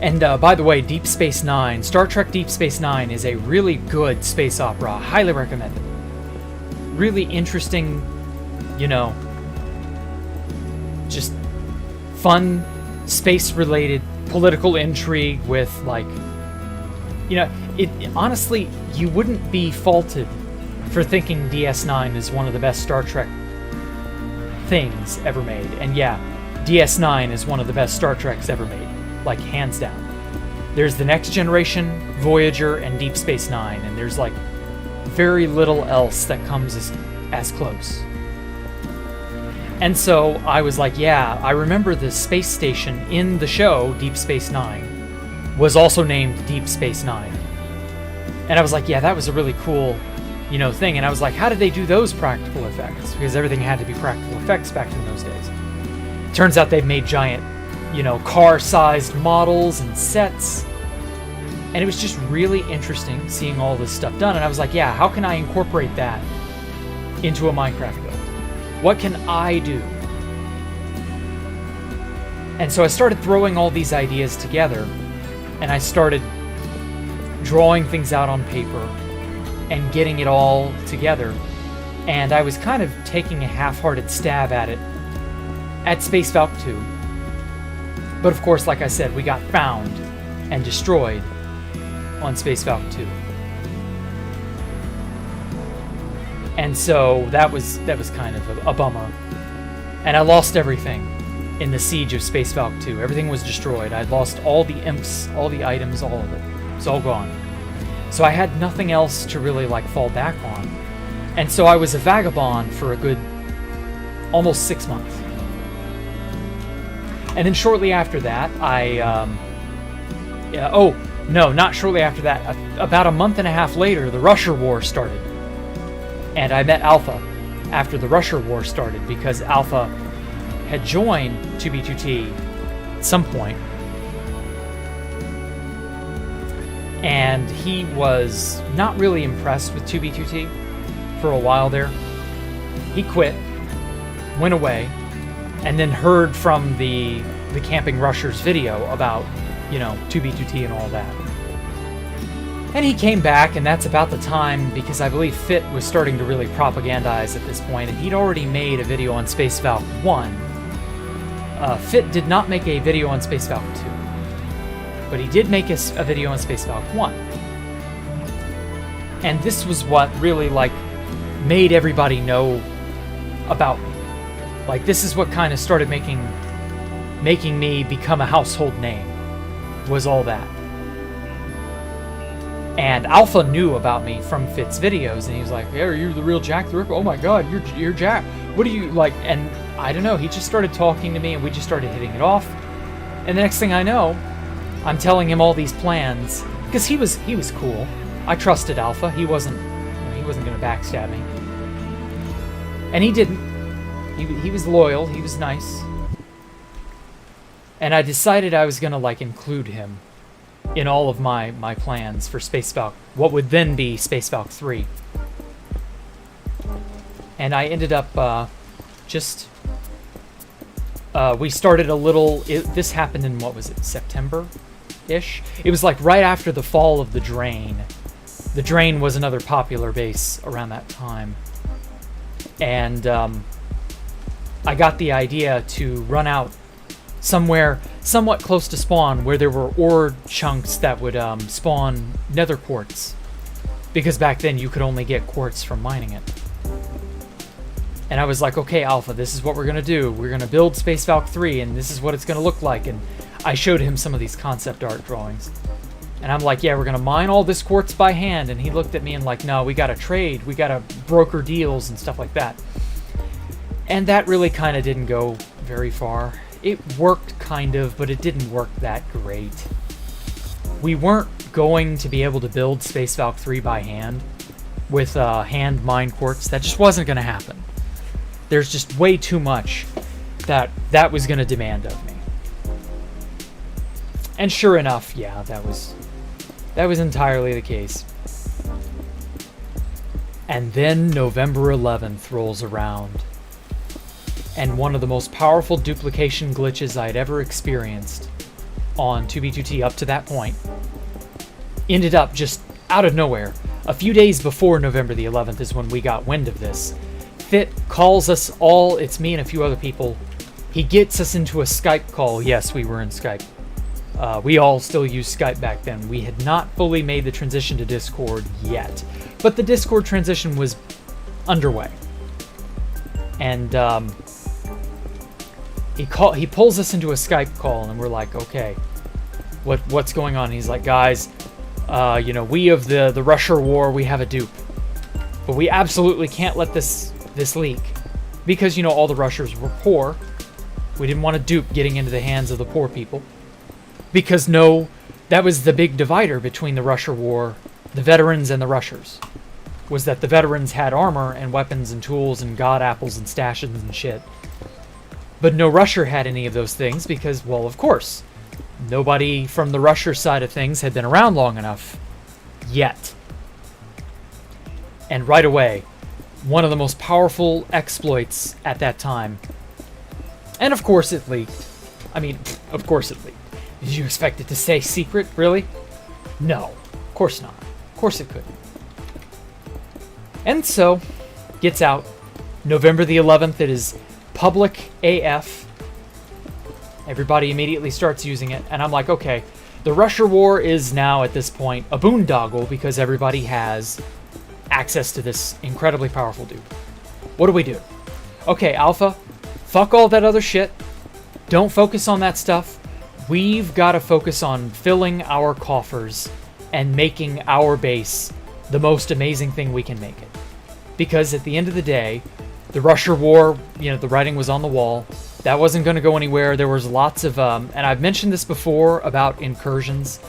And by the way, Deep Space Nine, Star Trek Deep Space Nine is a really good space opera. Highly recommend it. Really interesting, you know, just fun space-related political intrigue with, like, you know, it honestly, you wouldn't be faulted for thinking DS9 is one of the best Star Trek things ever made. And yeah, DS9 is one of the best Star Treks ever made, like, hands down. There's The Next Generation, Voyager, and Deep Space Nine, and there's, like, very little else that comes as close. And so I was like, yeah, I remember the space station in the show, Deep Space Nine, was also named Deep Space Nine. And I was like, yeah, that was a really cool, you know, thing. And I was like, how did they do those practical effects? Because everything had to be practical effects back in those days. Turns out they've made giant, you know, car-sized models and sets. And it was just really interesting seeing all this stuff done. And I was like, yeah, how can I incorporate that into a Minecraft build? What can I do? And so I started throwing all these ideas together, and I started drawing things out on paper and getting it all together. And I was kind of taking a half-hearted stab at it at Space Valk 2. But of course, like I said, we got found and destroyed on Space Valk 2. And so that was kind of a bummer. And I lost everything in the siege of Space Valk 2. Everything was destroyed. I'd lost all the imps, all the items, all of it. It's all gone. So I had nothing else to really like fall back on. And so I was a vagabond for a good almost 6 months. And then shortly after that, not shortly after that. About a month and a half later, the Rusher War started. And I met Alpha after the Rusher War started, because Alpha had joined 2B2T at some point. And he was not really impressed with 2B2T for a while there. He quit, went away, and then heard from the Camping Rushers video about, you know, 2B2T and all that. And he came back, and that's about the time, because I believe Fit was starting to really propagandize at this point, and he'd already made a video on Space Valk 1. Fit did not make a video on Space Valk 2, but he did make a video on Space Valk 1. And this was what really, like, made everybody know about me. Like, this is what kind of started making me become a household name, was all that. And Alpha knew about me from Fit's videos, and he was like, "Hey, are you the real Jacktherippa? Oh my god, you're Jack. What do you like?" And I don't know, he just started talking to me, and we just started hitting it off. And the next thing I know, I'm telling him all these plans, because he was cool. I trusted Alpha. He wasn't going to backstab me. And he didn't. He was loyal. He was nice. And I decided I was going to, like, include him in all of my plans for Space Valk, what would then be Space Valk 3. And I ended up we started a little, this happened in, what was it, September-ish? It was like right after the fall of the Drain. The Drain was another popular base around that time. And I got the idea to run out somewhere somewhat close to spawn, where there were ore chunks that would spawn nether quartz, because back then you could only get quartz from mining it. And I was like, okay, Alpha, this is what we're gonna do. We're gonna build Space Valk 3, and this is what it's gonna look like. And I showed him some of these concept art drawings, and I'm like, yeah, we're gonna mine all this quartz by hand. And he looked at me and like, no, we gotta trade, we gotta broker deals and stuff like that. And that really kind of didn't go very far. It worked kind of, but it didn't work that great. We weren't going to be able to build Space Valk 3 by hand with hand mined quartz. That just wasn't going to happen. There's just way too much that was going to demand of me. And sure enough, yeah, that was entirely the case. And then November 11th rolls around, and one of the most powerful duplication glitches I'd ever experienced on 2B2T up to that point ended up just out of nowhere. A few days before November the 11th is when we got wind of this. Fit calls us all, it's me and a few other people. He gets us into a Skype call. Yes, we were in Skype. We all still used Skype back then. We had not fully made the transition to Discord yet, but the Discord transition was underway. And he pulls us into a Skype call, and we're like, okay, what's going on? And he's like, guys, we of the Rusher War, we have a dupe, but we absolutely can't let this leak, because all the Rushers were poor. We didn't want a dupe getting into the hands of the poor people, because that was the big divider between the Rusher War, the veterans and the Rushers, was that the veterans had armor and weapons and tools and god apples and stashes and shit. But no rusher had any of those things because, well, of course, nobody from the rusher side of things had been around long enough yet. And right away, one of the most powerful exploits at that time, and of course it leaked. I mean, of course it leaked. Did you expect it to stay secret, really? No, of course not. Of course it couldn't. And so, gets out. November the 11th, it is public AF. Everybody immediately starts using it, and I'm like, okay, the Rusher War is now at this point a boondoggle because everybody has access to this incredibly powerful dude. What do we do? Okay, Alpha, fuck all that other shit. Don't focus on that stuff. We've got to focus on filling our coffers and making our base the most amazing thing we can make it. Because at the end of the day, the Rusher War, you know, the writing was on the wall. That wasn't going to go anywhere. There was lots of, and I've mentioned this before about incursions,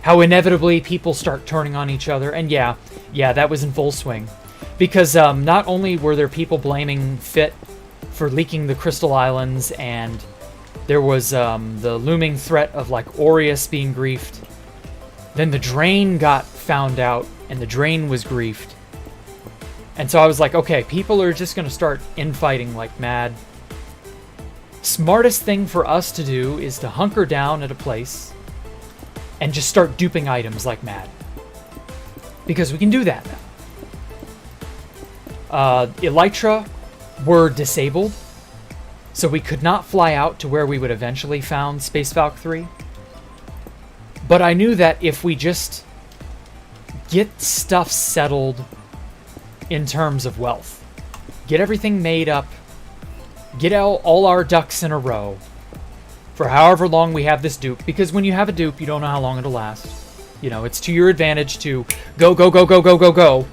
how inevitably people start turning on each other. And yeah, that was in full swing. Because not only were there people blaming Fit for leaking the Crystal Islands, and there was the looming threat of like Aureus being griefed. Then the Drain got found out, and the Drain was griefed. And so I was like, okay, people are just going to start infighting like mad. Smartest thing for us to do is to hunker down at a place and just start duping items like mad. Because we can do that now. Elytra were disabled, so we could not fly out to where we would eventually found Space Valk 3. But I knew that if we just get stuff settled in terms of wealth, get everything made up, get all our ducks in a row for however long we have this dupe, because when you have a dupe, you don't know how long it'll last. You know, it's to your advantage to go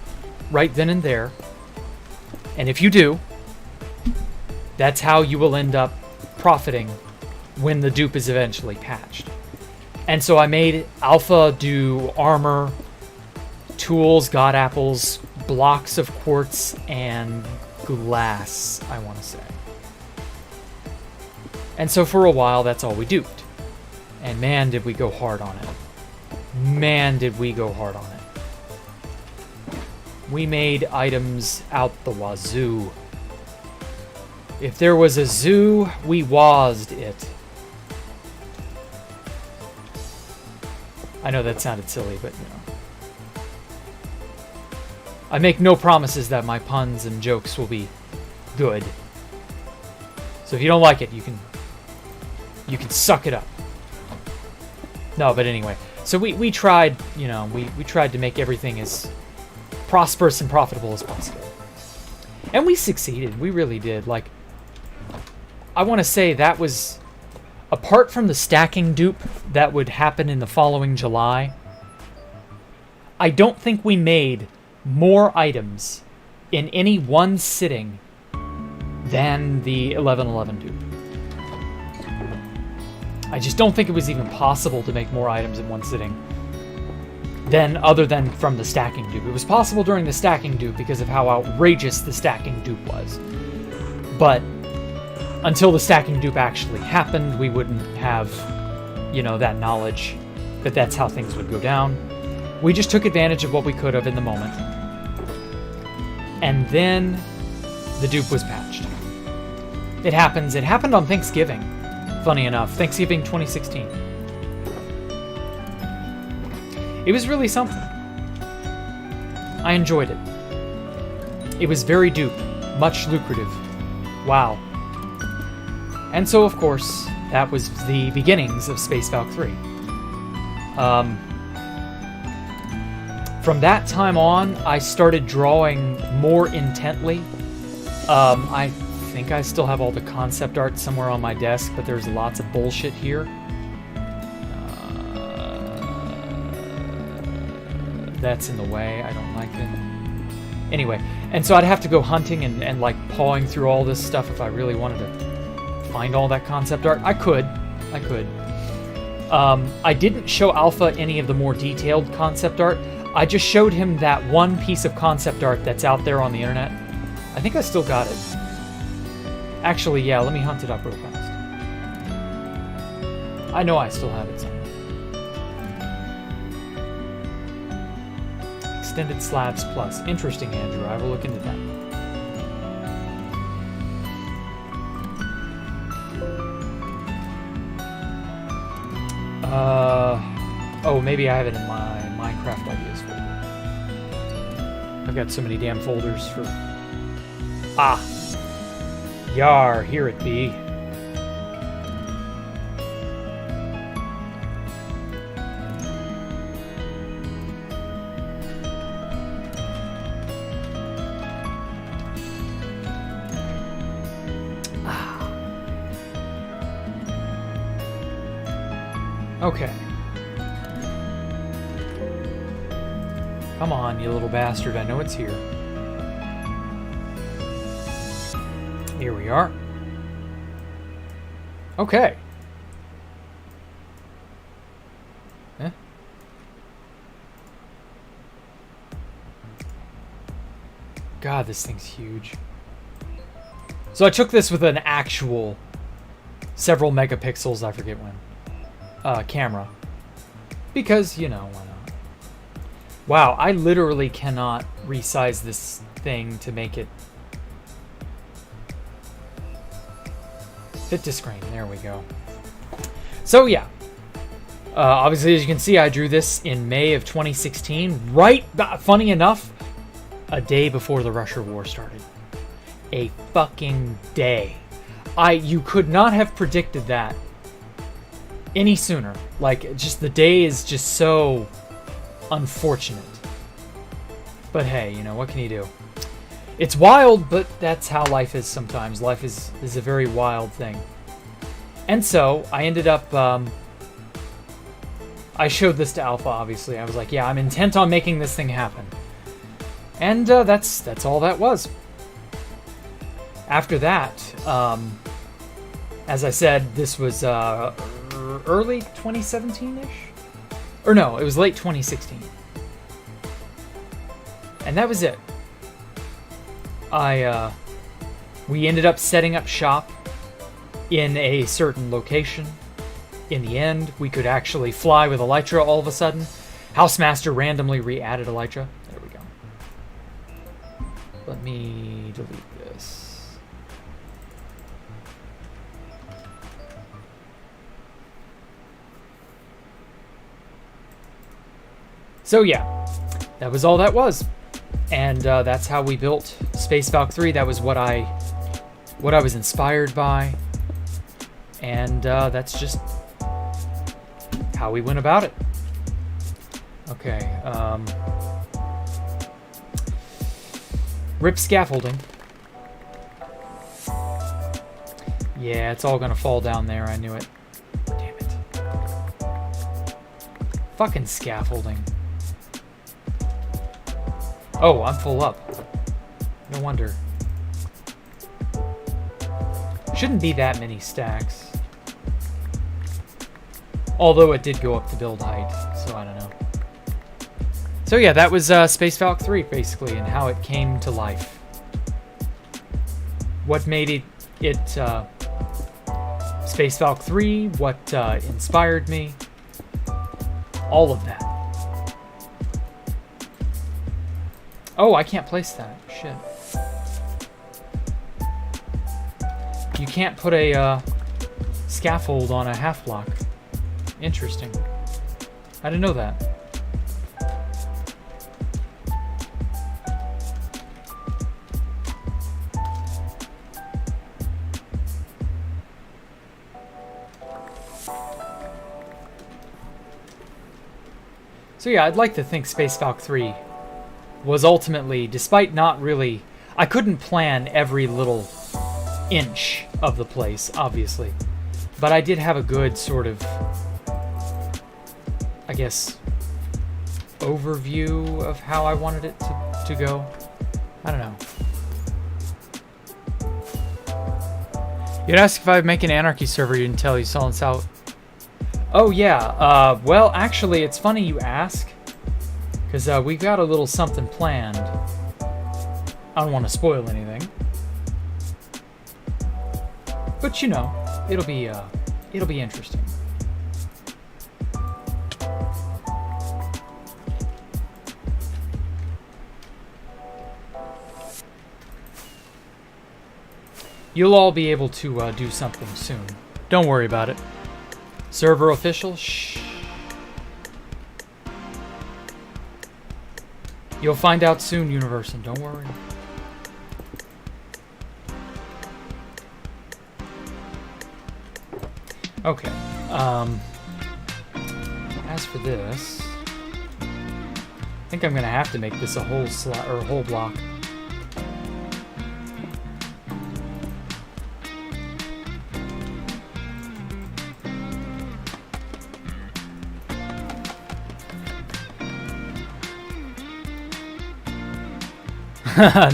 right then and there. And if you do, that's how you will end up profiting when the dupe is eventually patched. And so I made Alpha do armor, tools, god apples, blocks of quartz, and glass, I want to say. And so for a while, that's all we duped. And man, did we go hard on it. Man, did we go hard on it. We made items out the wazoo. If there was a zoo, we wazzed it. I know that sounded silly, but you know. I make no promises that my puns and jokes will be good. So if you don't like it, you can suck it up. No, but anyway. So we tried, you know, we tried to make everything as prosperous and profitable as possible. And we succeeded. We really did. Like, I want to say that was, apart from the stacking dupe that would happen in the following July, I don't think we made more items in any one sitting than the 1111 dupe. I just don't think it was even possible to make more items in one sitting other than from the stacking dupe. It was possible during the stacking dupe because of how outrageous the stacking dupe was. But until the stacking dupe actually happened, we wouldn't have, you know, that knowledge that that's how things would go down. We just took advantage of what we could have in the moment. And then the dupe was patched. It happens. It happened on Thanksgiving. Funny enough, Thanksgiving 2016. It was really something. I enjoyed it. It was very dupe, much lucrative. Wow. And so, of course, that was the beginnings of Space Valk 3. From that time on, I started drawing more intently. I think I still have all the concept art somewhere on my desk, but there's lots of bullshit here. That's in the way. I don't like it. Anyway, and so I'd have to go hunting and like pawing through all this stuff if I really wanted to find all that concept art. I could. I didn't show Alpha any of the more detailed concept art. I just showed him that one piece of concept art that's out there on the internet. I think I still got it. Actually, yeah, let me hunt it up real fast. I know I still have it somewhere. Extended Slabs Plus. Interesting, Andrew. I will look into that. Oh, maybe I have it in my Minecraft ideas folder. I've got so many damn folders for... Ah! Yar, here it be. Okay. Come on, you little bastard. I know it's here. Here we are. Okay. Eh? God, this thing's huge. So I took this with an actual several megapixels, I forget when. Camera. Because, you know, why not? Wow, I literally cannot resize this thing to make it fit to screen. There we go. So, yeah. Obviously, as you can see, I drew this in May of 2016. Right, funny enough, a day before the Russia War started. A fucking day. You could not have predicted that any sooner. Like, just the day is just so unfortunate. But hey, you know, what can you do? It's wild, but that's how life is sometimes. Life is a very wild thing. And so, I ended up, I showed this to Alpha, obviously. I was like, yeah, I'm intent on making this thing happen. And that's all that was. After that, as I said, this was early 2017-ish? Or no, it was late 2016. And that was it. We ended up setting up shop in a certain location. In the end, we could actually fly with Elytra all of a sudden. Housemaster randomly re-added Elytra. There we go. Let me delete this. So yeah, that was all that was. And that's how we built Space Valk 3. That was what I was inspired by. And that's just how we went about it. Okay. Rip scaffolding. Yeah, it's all gonna fall down there. I knew it. Damn it. Fucking scaffolding. Oh, I'm full up. No wonder. Shouldn't be that many stacks. Although it did go up the build height, so I don't know. So yeah, that was Space Valk 3, basically, and how it came to life. What made it Space Valk 3, what inspired me. All of that. Oh, I can't place that. Shit. You can't put a scaffold on a half block. Interesting. I didn't know that. So yeah, I'd like to think Space Valk 3 was ultimately, despite not really... I couldn't plan every little inch of the place, obviously. But I did have a good sort of, I guess, overview of how I wanted it to go. I don't know. You'd ask if I'd make an Anarchy server, you didn't tell you saw out. Oh yeah, well actually it's funny you ask. Because we've got a little something planned. I don't want to spoil anything. But you know, it'll be interesting. You'll all be able to do something soon. Don't worry about it. Server official? Shh. You'll find out soon, Universon. Don't worry. Okay. As for this, I think I'm gonna have to make this a whole slot or a whole block.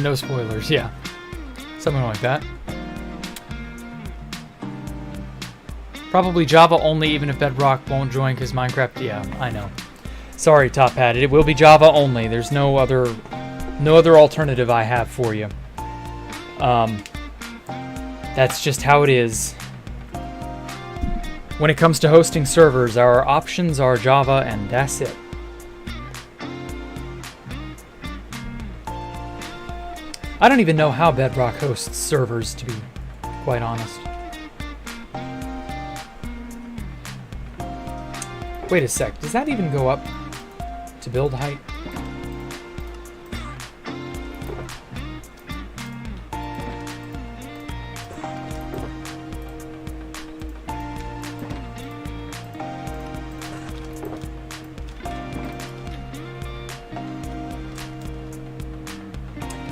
No spoilers, yeah. Something like that. Probably Java only, even if Bedrock won't join, because Minecraft, yeah, I know. Sorry, Top Hat, it will be Java only. There's no other alternative I have for you. That's just how it is. When it comes to hosting servers, our options are Java, and that's it. I don't even know how Bedrock hosts servers, to be quite honest. Wait a sec, does that even go up to build height?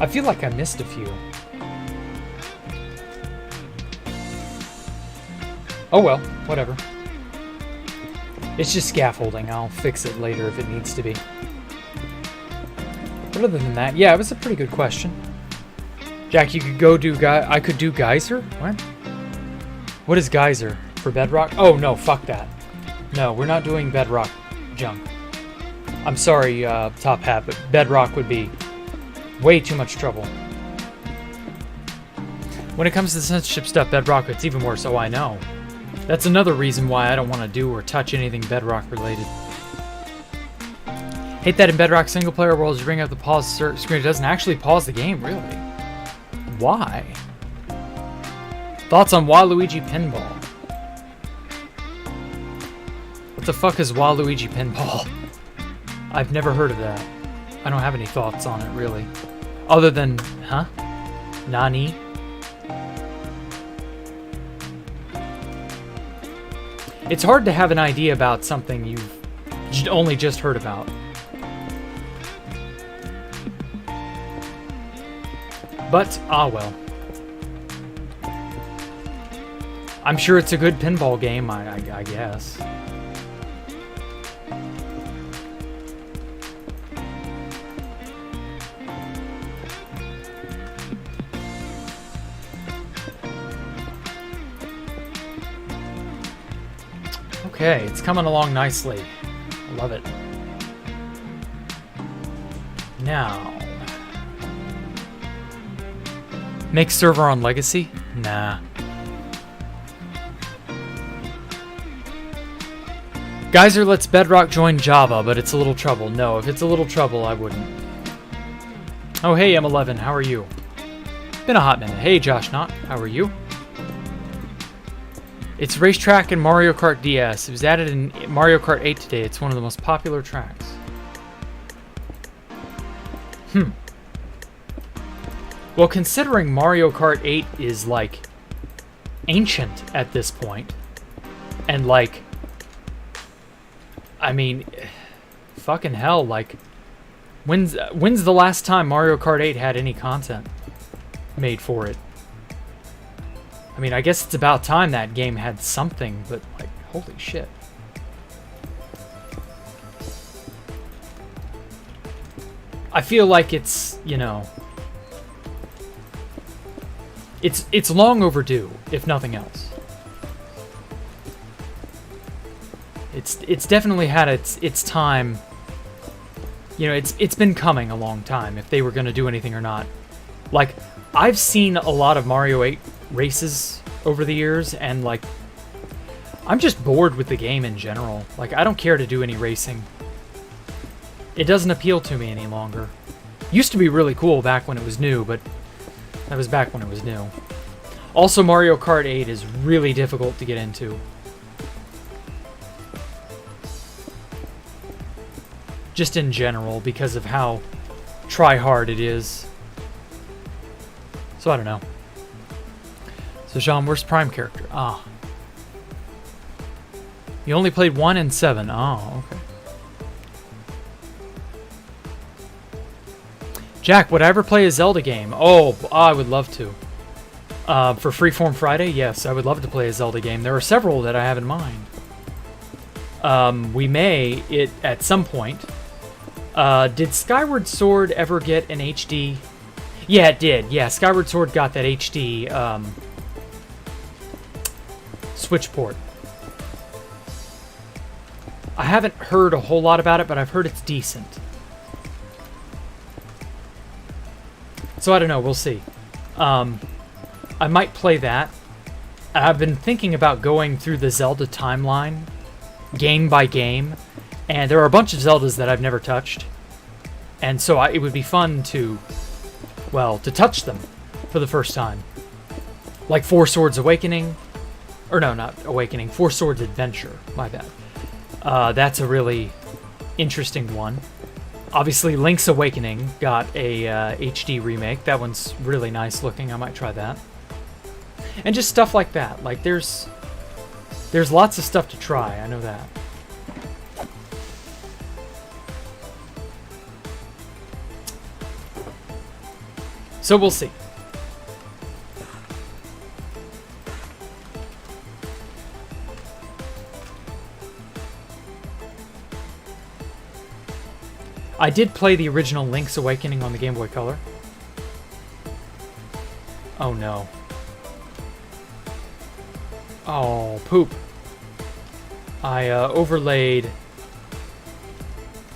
I feel like I missed a few. Oh well, whatever. It's just scaffolding. I'll fix it later if it needs to be. But other than that, yeah, it was a pretty good question. Jack, you could go do I could do Geyser? What? What is Geyser? For Bedrock? Oh no, fuck that. No, we're not doing Bedrock junk. I'm sorry, Top Hat, but Bedrock would be way too much trouble. When it comes to censorship stuff, Bedrock, it's even worse. Oh, I know. That's another reason why I don't want to do or touch anything Bedrock related. Hate that in Bedrock single player worlds, you bring up the pause screen. It doesn't actually pause the game, really. Why? Thoughts on Waluigi Pinball? What the fuck is Waluigi Pinball? I've never heard of that. I don't have any thoughts on it, really. Other than, huh? Nani? It's hard to have an idea about something you've only just heard about. But, ah well. I'm sure it's a good pinball game, I guess. Okay, it's coming along nicely. I love it. Now, make server on Legacy? Nah. Geyser lets Bedrock join Java, but it's a little trouble. No, if it's a little trouble, I wouldn't. Oh, hey, M11, how are you? Been a hot minute. Hey, Josh Knott, how are you? It's Racetrack in Mario Kart DS. It was added in Mario Kart 8 today. It's one of the most popular tracks. Well, considering Mario Kart 8 is, like, ancient at this point, and, like, I mean, fucking hell, like, when's the last time Mario Kart 8 had any content made for it? I mean, I guess it's about time that game had something, but, like, holy shit. I feel like it's, you know, it's long overdue, if nothing else. It's definitely had its time. You know, it's been coming a long time, if they were going to do anything or not. Like, I've seen a lot of Mario 8 races over the years, and like I'm just bored with the game in general. Like I don't care to do any racing. It doesn't appeal to me any longer. Used to be really cool back when it was new, but that was back when it was new. Also, Mario Kart 8 is really difficult to get into. Just in general, because of how try-hard it is. So I don't know. So Jean, worst Prime character? Ah. You only played 1 and 7. Oh, okay. Jack, would I ever play a Zelda game? Oh, I would love to. For Freeform Friday, yes, I would love to play a Zelda game. There are several that I have in mind. We may, at some point. Did Skyward Sword ever get an HD? Yeah, it did. Yeah, Skyward Sword got that HD Switch port. I haven't heard a whole lot about it, but I've heard it's decent. So I don't know, we'll see. I might play that. I've been thinking about going through the Zelda timeline, game by game, and there are a bunch of Zeldas that I've never touched. And so it would be fun to, well, to touch them for the first time. Like Four Swords Awakening, or no, not Awakening, Four Swords Adventure, my bad. That's a really interesting one. Obviously, Link's Awakening got a HD remake. That one's really nice looking. I might try that. And just stuff like that. Like, there's lots of stuff to try. I know that. So we'll see. I did play the original Link's Awakening on the Game Boy Color. Oh no. Oh, poop. I overlaid...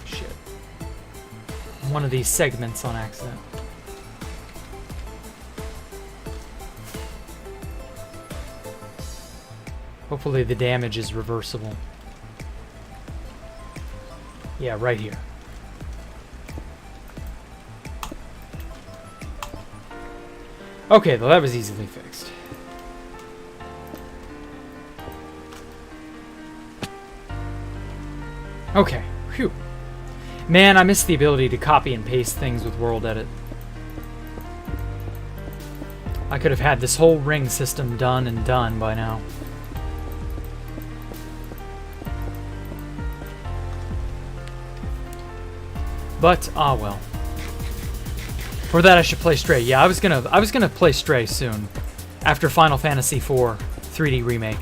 shit. One of these segments on accident. Hopefully the damage is reversible. Yeah, right here. Okay, well, that was easily fixed. Okay, phew. Man, I miss the ability to copy and paste things with World Edit. I could have had this whole ring system done and done by now. But, ah well. For that, I should play Stray. Yeah, I was gonna play Stray soon, after Final Fantasy IV 3D remake.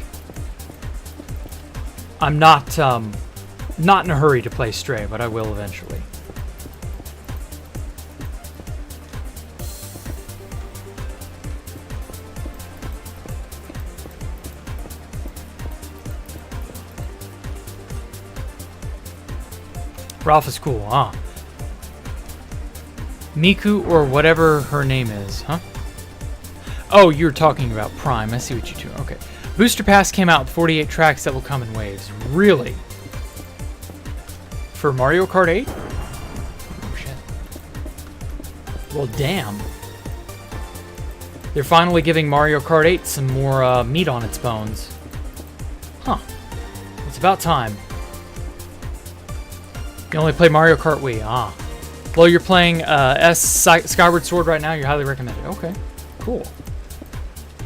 I'm not in a hurry to play Stray, but I will eventually. Ralph is cool, huh? Miku or whatever her name is, huh? Oh, you're talking about Prime. I see what you do. Okay. Booster Pass came out with 48 tracks that will come in waves. Really? For Mario Kart 8? Oh, shit. Well, damn. They're finally giving Mario Kart 8 some more meat on its bones. Huh. It's about time. You can only play Mario Kart Wii. Ah. Well, you're playing Skyward Sword right now. You're highly recommended. Okay, cool.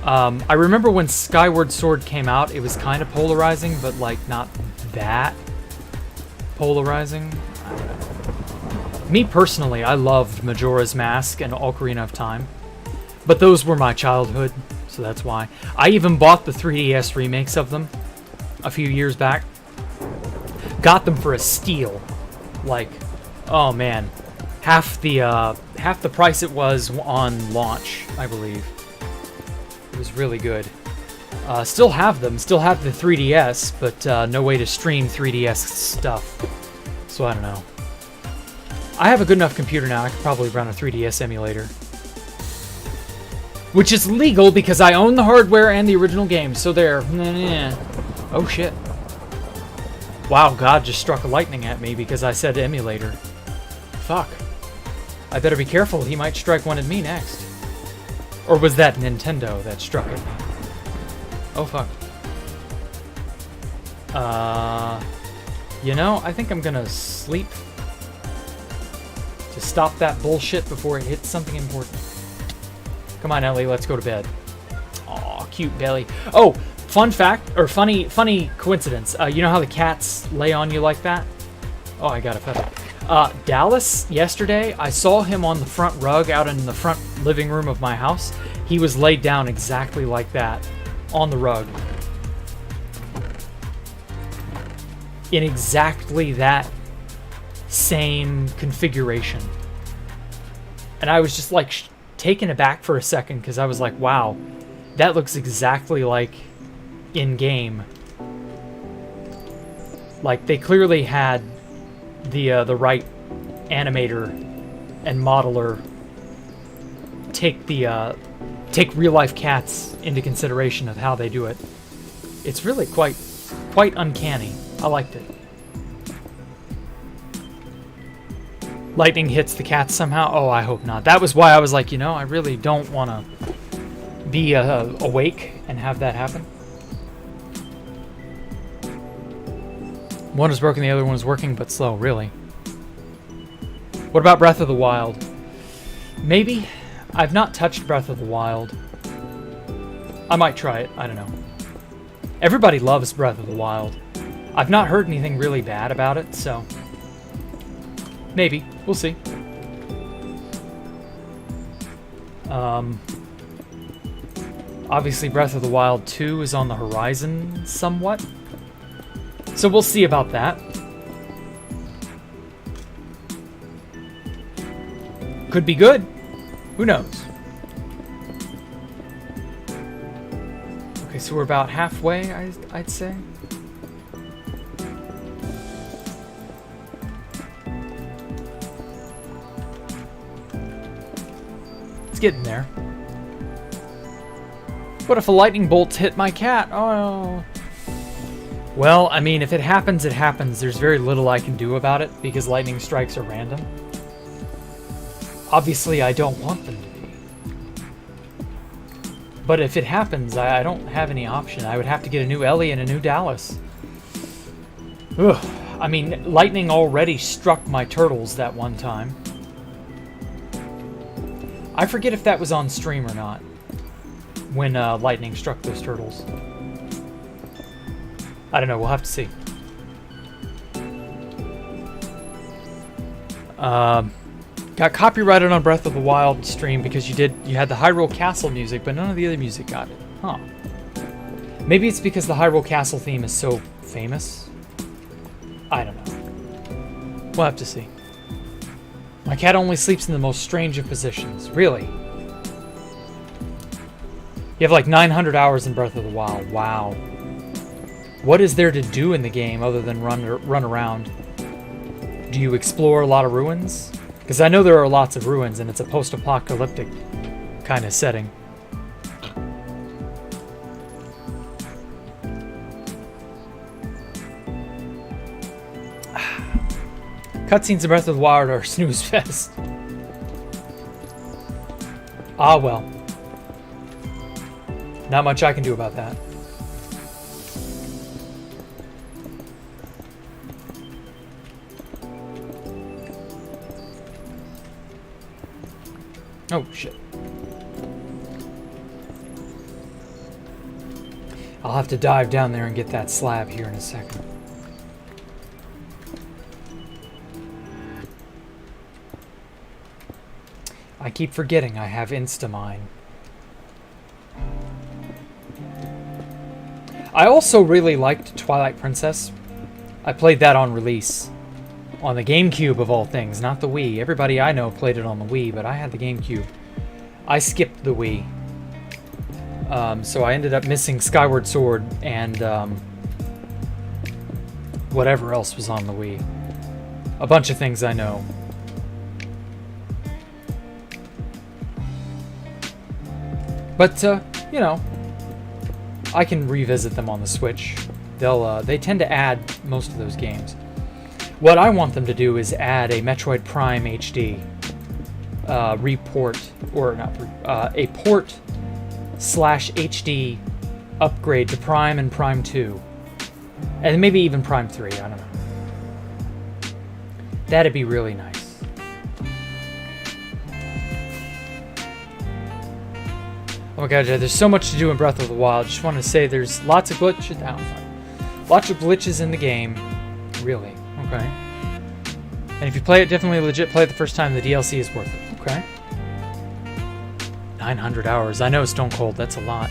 I remember when Skyward Sword came out, it was kind of polarizing, but like not that polarizing. I don't know. Me personally, I loved Majora's Mask and Ocarina of Time, but those were my childhood, so that's why. I even bought the 3DS remakes of them a few years back. Got them for a steal. Like, oh man. Half the price it was on launch, I believe. It was really good. Still have them. Still have the 3DS, but no way to stream 3DS stuff. So I don't know. I have a good enough computer now. I could probably run a 3DS emulator. Which is legal because I own the hardware and the original game, so there. Oh shit. Wow, God just struck a lightning at me because I said emulator. Fuck. I better be careful, he might strike one at me next. Or was that Nintendo that struck at me? Oh fuck. You know, I think I'm gonna sleep to stop that bullshit before it hits something important. Come on, Ellie, let's go to bed. Aw, cute belly. Oh, fun fact, or funny coincidence. You know how the cats lay on you like that? Oh, I got a feather. Dallas, yesterday, I saw him on the front rug out in the front living room of my house. He was laid down exactly like that, on the rug. In exactly that same configuration. And I was just like taken aback for a second because I was like, wow, that looks exactly like in game. Like they clearly had the right animator and modeler take real life cats into consideration of how they do it. It's really quite uncanny. I liked it. Lightning hits the cat somehow? Oh, I hope not. That was why I was like, you know, I really don't want to be awake and have that happen. One is broken, the other one is working, but slow, really. What about Breath of the Wild? Maybe. I've not touched Breath of the Wild. I might try it. I don't know. Everybody loves Breath of the Wild. I've not heard anything really bad about it, so maybe. We'll see. Obviously, Breath of the Wild 2 is on the horizon somewhat. So we'll see about that. Could be good. Who knows? Okay, so we're about halfway, I'd say. It's getting there. What if a lightning bolt hit my cat? Oh. Well, I mean, if it happens, it happens. There's very little I can do about it because lightning strikes are random. Obviously, I don't want them to be. But if it happens, I don't have any option. I would have to get a new Ellie and a new Dallas. Ugh. I mean, lightning already struck my turtles that one time. I forget if that was on stream or not, when lightning struck those turtles. I don't know, we'll have to see. Got copyrighted on Breath of the Wild stream because you had the Hyrule Castle music, but none of the other music got it. Huh. Maybe it's because the Hyrule Castle theme is so famous? I don't know. We'll have to see. My cat only sleeps in the most strange of positions. Really? You have like 900 hours in Breath of the Wild. Wow. What is there to do in the game other than run around? Do you explore a lot of ruins? Because I know there are lots of ruins and it's a post-apocalyptic kind of setting. Cutscenes in Breath of the Wild are snooze fest. Ah well. Not much I can do about that. Oh shit. I'll have to dive down there and get that slab here in a second. I keep forgetting I have Instamine. I also really liked Twilight Princess. I played that on release. On the GameCube of all things, not the Wii. Everybody I know played it on the Wii, but I had the GameCube. I skipped the Wii. So I ended up missing Skyward Sword and whatever else was on the Wii. A bunch of things I know. But, you know, I can revisit them on the Switch. They tend to add most of those games. What I want them to do is add a Metroid Prime HD report, or not, a port / HD upgrade to Prime and Prime 2. And maybe even Prime 3, I don't know. That'd be really nice. Oh my god, there's so much to do in Breath of the Wild. Just want to say there's lots of glitches. Lots of glitches in the game. Really. Okay. And if you play it, definitely legit play it the first time. The DLC is worth it. Okay. 900 hours. I know, Stone Cold. That's a lot.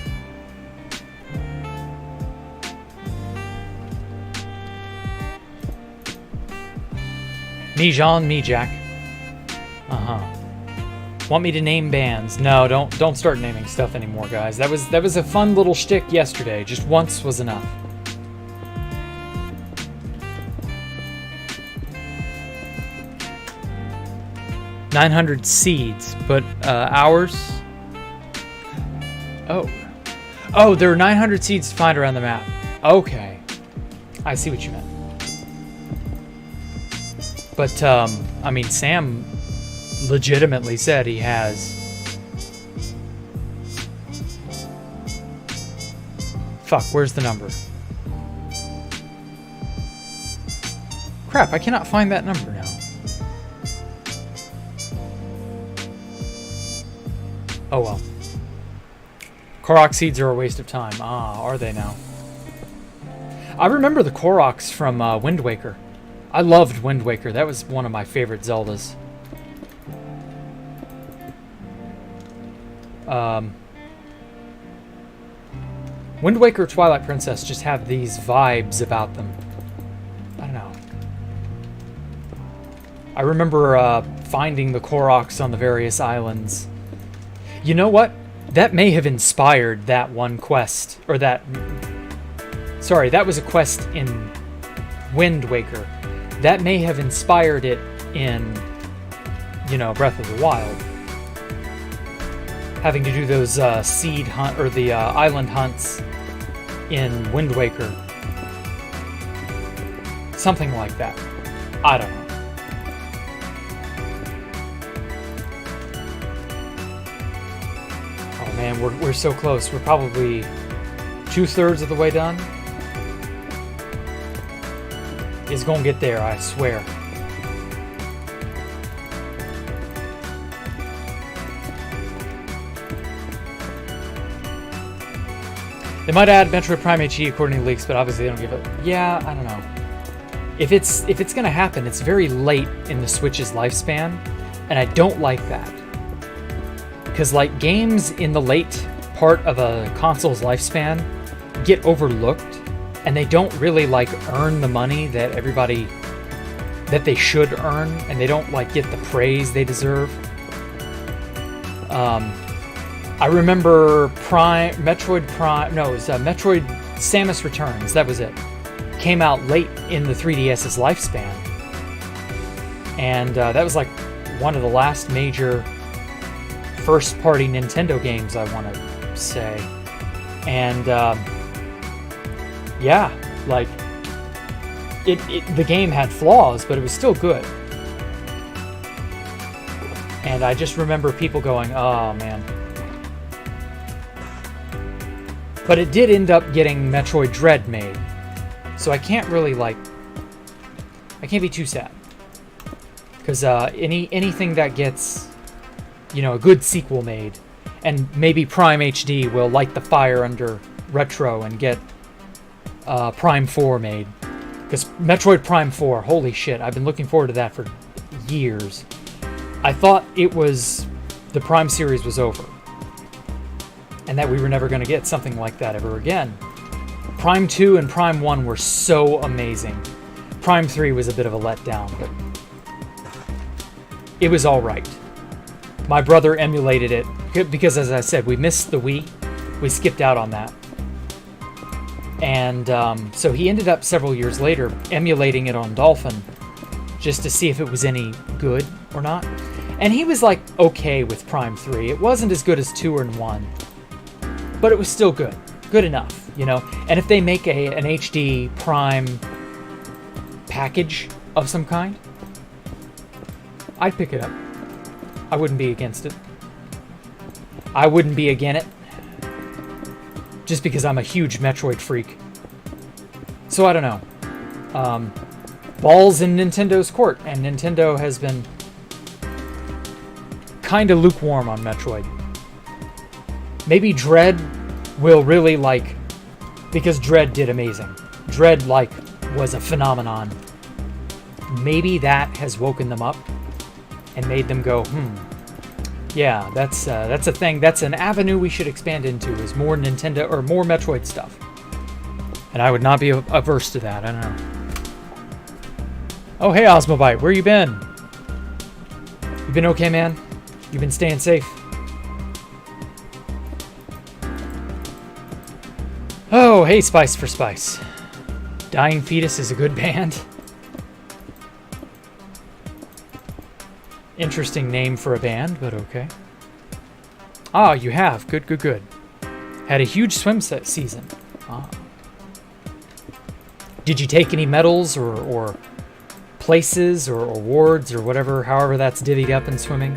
Me, Jean, me, Jack. Want me to name bands? No, don't start naming stuff anymore, guys. That was a fun little shtick yesterday. Just once was enough. $900 seeds, but hours. Oh, there are 900 seeds to find around the map. Okay, I see what you meant. But I mean, Sam legitimately said he has. Fuck, where's the number? Crap, I cannot find that number now. Oh well. Korok seeds are a waste of time. Ah, are they now? I remember the Koroks from Wind Waker. I loved Wind Waker. That was one of my favorite Zeldas. Wind Waker, Twilight Princess just have these vibes about them. I don't know. I remember finding the Koroks on the various islands. You know what? That may have inspired that one quest. Or that... Sorry, that was a quest in Wind Waker. That may have inspired it in, you know, Breath of the Wild. Having to do those seed hunt, or the island hunts in Wind Waker. Something like that. I don't know. Oh man, we're so close. We're probably 2/3 of the way done. It's gonna get there, I swear. They might add Metroid Prime HD according to leaks, but obviously they don't give it. Yeah, I don't know. If it's gonna happen, it's very late in the Switch's lifespan, and I don't like that. Because like games in the late part of a console's lifespan get overlooked, and they don't really like earn the money that they should earn, and they don't like get the praise they deserve. I remember Metroid Samus Returns, that was it. Came out late in the 3DS's lifespan. And that was like one of the last major first-party Nintendo games, I want to say. And yeah, like the game had flaws, but it was still good. And I just remember people going, "Oh man." But it did end up getting Metroid Dread made. So I can't really I can't be too sad. Because anything that gets, you know, a good sequel made, and maybe Prime HD will light the fire under Retro and get Prime 4 made. Because Metroid Prime 4, holy shit, I've been looking forward to that for years. I thought the Prime series was over. And that we were never going to get something like that ever again. Prime 2 and Prime 1 were so amazing. Prime 3 was a bit of a letdown, but it was alright. My brother emulated it, because as I said, we missed the Wii. We skipped out on that. And so he ended up several years later emulating it on Dolphin, just to see if it was any good or not. And he was like okay with Prime 3. It wasn't as good as 2 and 1. but it was still good. Good enough, you know? And if they make an HD Prime package of some kind, I'd pick it up. I wouldn't be against it. I wouldn't be against it. Just because I'm a huge Metroid freak. So I don't know. Ball's in Nintendo's court, and Nintendo has been kind of lukewarm on Metroid. Maybe Dread will really like, because Dread did amazing. Dread like was a phenomenon. Maybe that has woken them up and made them go, yeah, that's a thing. That's an avenue we should expand into, is more Nintendo or more Metroid stuff. And I would not be averse to that. I don't know. Oh, hey, Osmobite, where you been? You been okay, man? You been staying safe? Oh, hey, Spice for Spice. Dying Fetus is a good band. Interesting name for a band, but okay. Ah, you have. Good, good, good. Had a huge swim set season. Ah. Did you take any medals or places or awards or whatever, however that's divvied up in swimming?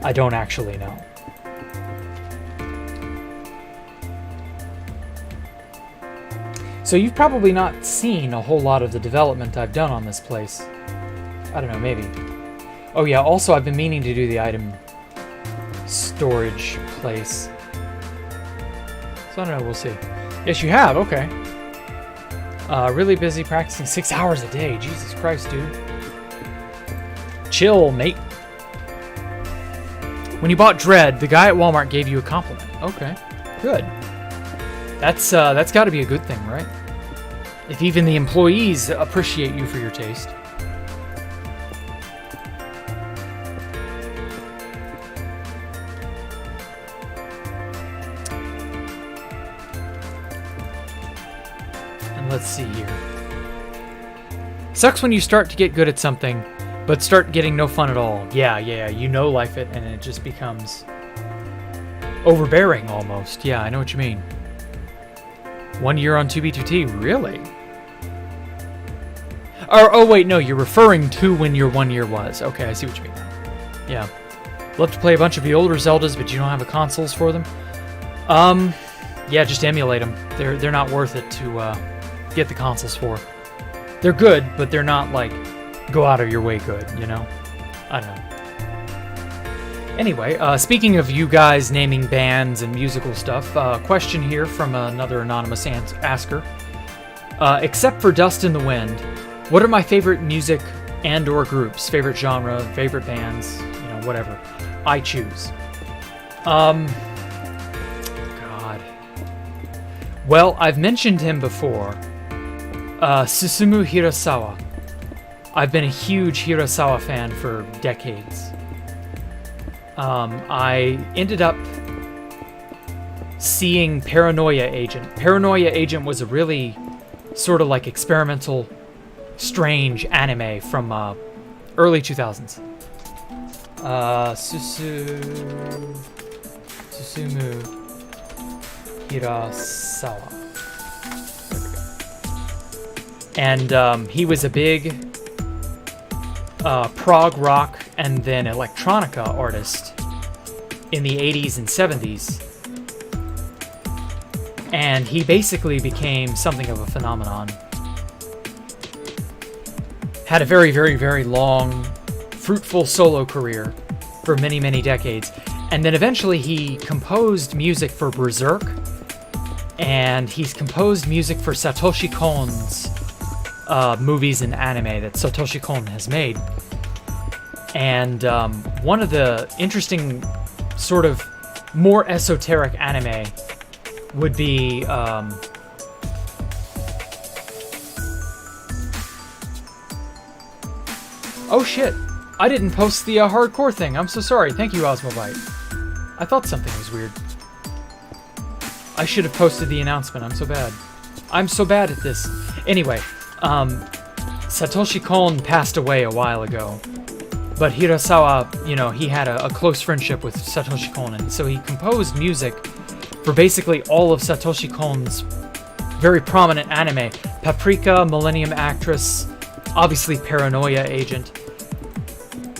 I don't actually know. So you've probably not seen a whole lot of the development I've done on this place. I don't know, maybe. Oh yeah, also I've been meaning to do the item storage place. So I don't know, we'll see. Yes, you have, okay. Really busy practicing 6 hours a day. Jesus Christ, dude. Chill, mate. When you bought Dread, the guy at Walmart gave you a compliment. Okay, good. That's got to be a good thing, right? If even the employees appreciate you for your taste. And let's see here. Sucks when you start to get good at something, but start getting no fun at all. Yeah, you know life it, and it just becomes overbearing almost. Yeah, I know what you mean. 1 year on 2B2T, really? Oh wait, no, you're referring to when your 1 year was. Okay, I see what you mean. Yeah. Love to play a bunch of the older Zeldas, but you don't have the consoles for them? Yeah, just emulate them. They're not worth it to get the consoles for. They're good, but they're not like go out of your way good, you know? I don't know. Anyway, speaking of you guys naming bands and musical stuff, question here from another anonymous asker. Except for Dust in the Wind, what are my favorite music and or groups? Favorite genre, favorite bands, you know, whatever. I choose. God. Well, I've mentioned him before. Susumu Hirasawa. I've been a huge Hirasawa fan for decades. I ended up seeing Paranoia Agent. Paranoia Agent was a really sort of like experimental, strange anime from early 2000s. Susumu Hirasawa. And he was a big prog rock and then electronica artist in the 80s and 70s. And he basically became something of a phenomenon. Had a very, very, very long, fruitful solo career for many, many decades. And then eventually he composed music for Berserk. And he's composed music for Satoshi Kon's movies and anime that Satoshi Kon has made. And one of the interesting, sort of more esoteric anime would be oh shit, I didn't post the hardcore thing. I'm so sorry. Thank you, Osmobite. I thought something was weird. I should have posted the announcement. I'm so bad. I'm so bad at this. Anyway, Satoshi Kon passed away a while ago. But Hirasawa, you know, he had a close friendship with Satoshi Kon, and so he composed music for basically all of Satoshi Kon's very prominent anime. Paprika, Millennium Actress, obviously Paranoia Agent.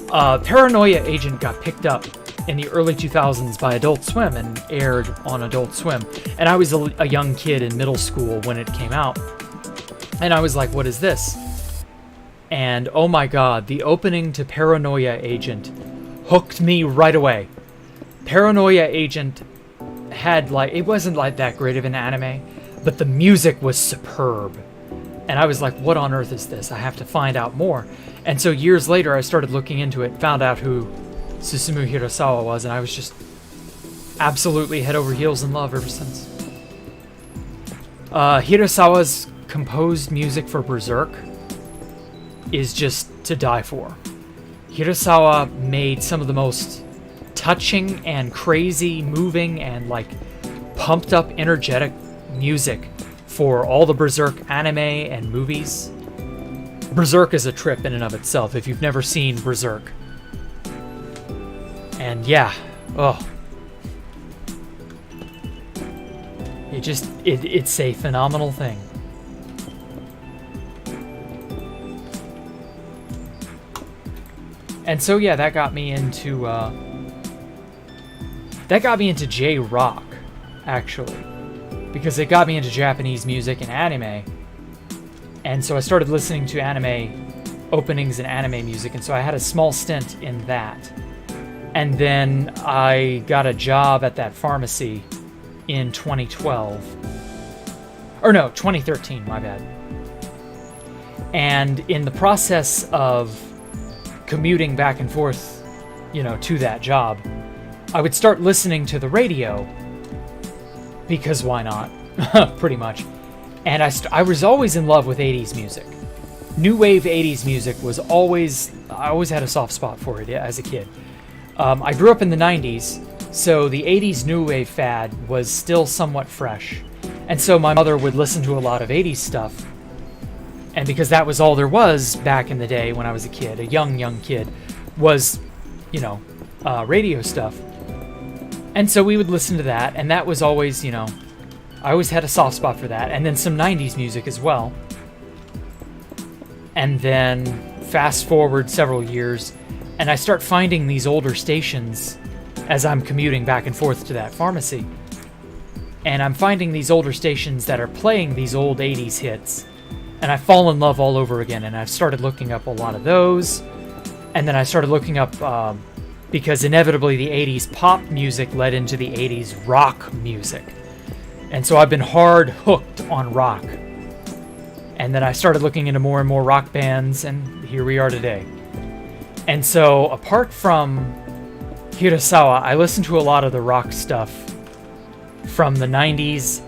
Paranoia Agent got picked up in the early 2000s by Adult Swim and aired on Adult Swim. And I was a young kid in middle school when it came out. And I was like, what is this? And oh my god, the opening to Paranoia Agent hooked me right away. Paranoia Agent had it wasn't like that great of an anime, but the music was superb. And I was like, what on earth is this? I have to find out more. And so years later, I started looking into it, found out who Susumu Hirasawa was, and I was just absolutely head over heels in love ever since. Hirasawa's composed music for Berserk is just to die for. Hirasawa made some of the most touching and crazy, moving, and pumped up, energetic music for all the Berserk anime and movies. Berserk is a trip in and of itself if you've never seen Berserk. And yeah, it's a phenomenal thing. And so yeah, that got me into J-Rock, actually, because it got me into Japanese music and anime. And so I started listening to anime openings and anime music, and so I had a small stint in that. And then I got a job at that pharmacy in 2012. Or no, 2013, my bad. And in the process of commuting back and forth, to that job, I would start listening to the radio, because why not? Pretty much. And I was always in love with 80s music. New wave 80s music I always had a soft spot for it as a kid. I grew up in the 90s, so the 80s new wave fad was still somewhat fresh. And so my mother would listen to a lot of 80s stuff. And because that was all there was back in the day when I was a kid, a young kid, was, radio stuff. And so we would listen to that, and that was always, I always had a soft spot for that. And then some 90s music as well. And then fast forward several years, and I start finding these older stations as I'm commuting back and forth to that pharmacy. And I'm finding these older stations that are playing these old 80s hits. And I fall in love all over again, and I've started looking up a lot of those. And then I started looking up, because inevitably the 80s pop music led into the 80s rock music. And so I've been hard hooked on rock. And then I started looking into more and more rock bands, and here we are today. And so, apart from Hirasawa, I listened to a lot of the rock stuff from the 90s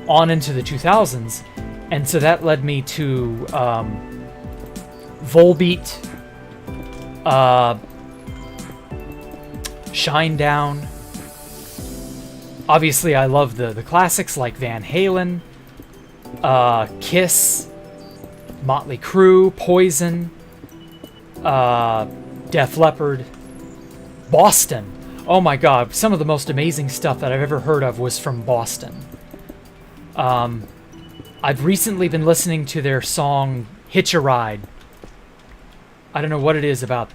on into the 2000s. And so that led me to Volbeat, Shinedown. Obviously, I love the classics like Van Halen, Kiss, Motley Crue, Poison, Def Leppard, Boston. Oh my god, some of the most amazing stuff that I've ever heard of was from Boston. I've recently been listening to their song Hitch a Ride. I don't know what it is about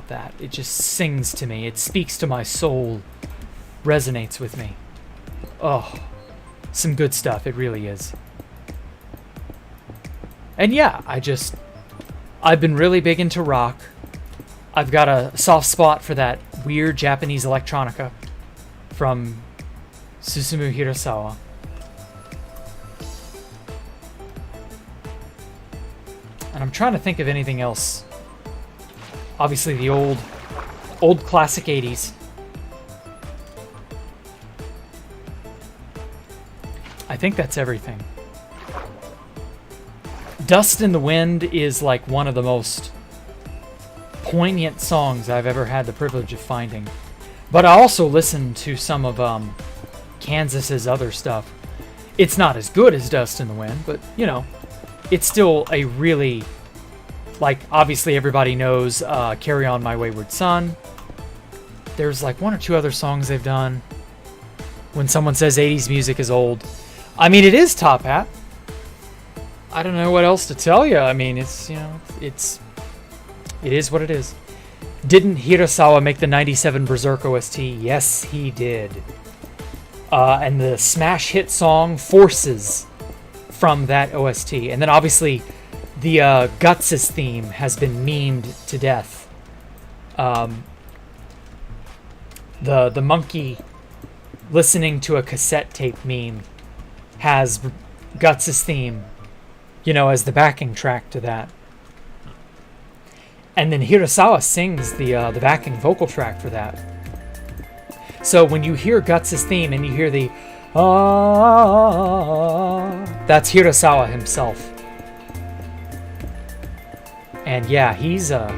that. It just sings to me. It speaks to my soul. Resonates with me. Oh, some good stuff. It really is. And yeah, I've been really big into rock. I've got a soft spot for that weird Japanese electronica from Susumu Hirasawa. And I'm trying to think of anything else. Obviously the old classic 80s. I think that's everything. Dust in the Wind is like one of the most poignant songs I've ever had the privilege of finding. But I also listened to some of Kansas's other stuff. It's not as good as Dust in the Wind, but it's still a really, obviously everybody knows Carry On My Wayward Son. There's one or two other songs they've done. when someone says 80s music is old. I mean, it is, Top Hat. I don't know what else to tell you. I mean, it's, you know, it is what it is. Didn't Hirasawa make the 97 Berserk OST? Yes, he did. And the smash hit song Forces from that OST. And then obviously the Guts' theme has been memed to death. The monkey listening to a cassette tape meme has Guts' theme, you know, as the backing track to that. And then Hirasawa sings the backing vocal track for that. So when you hear Guts' theme and you hear the that's Hirasawa himself. And yeah, he's a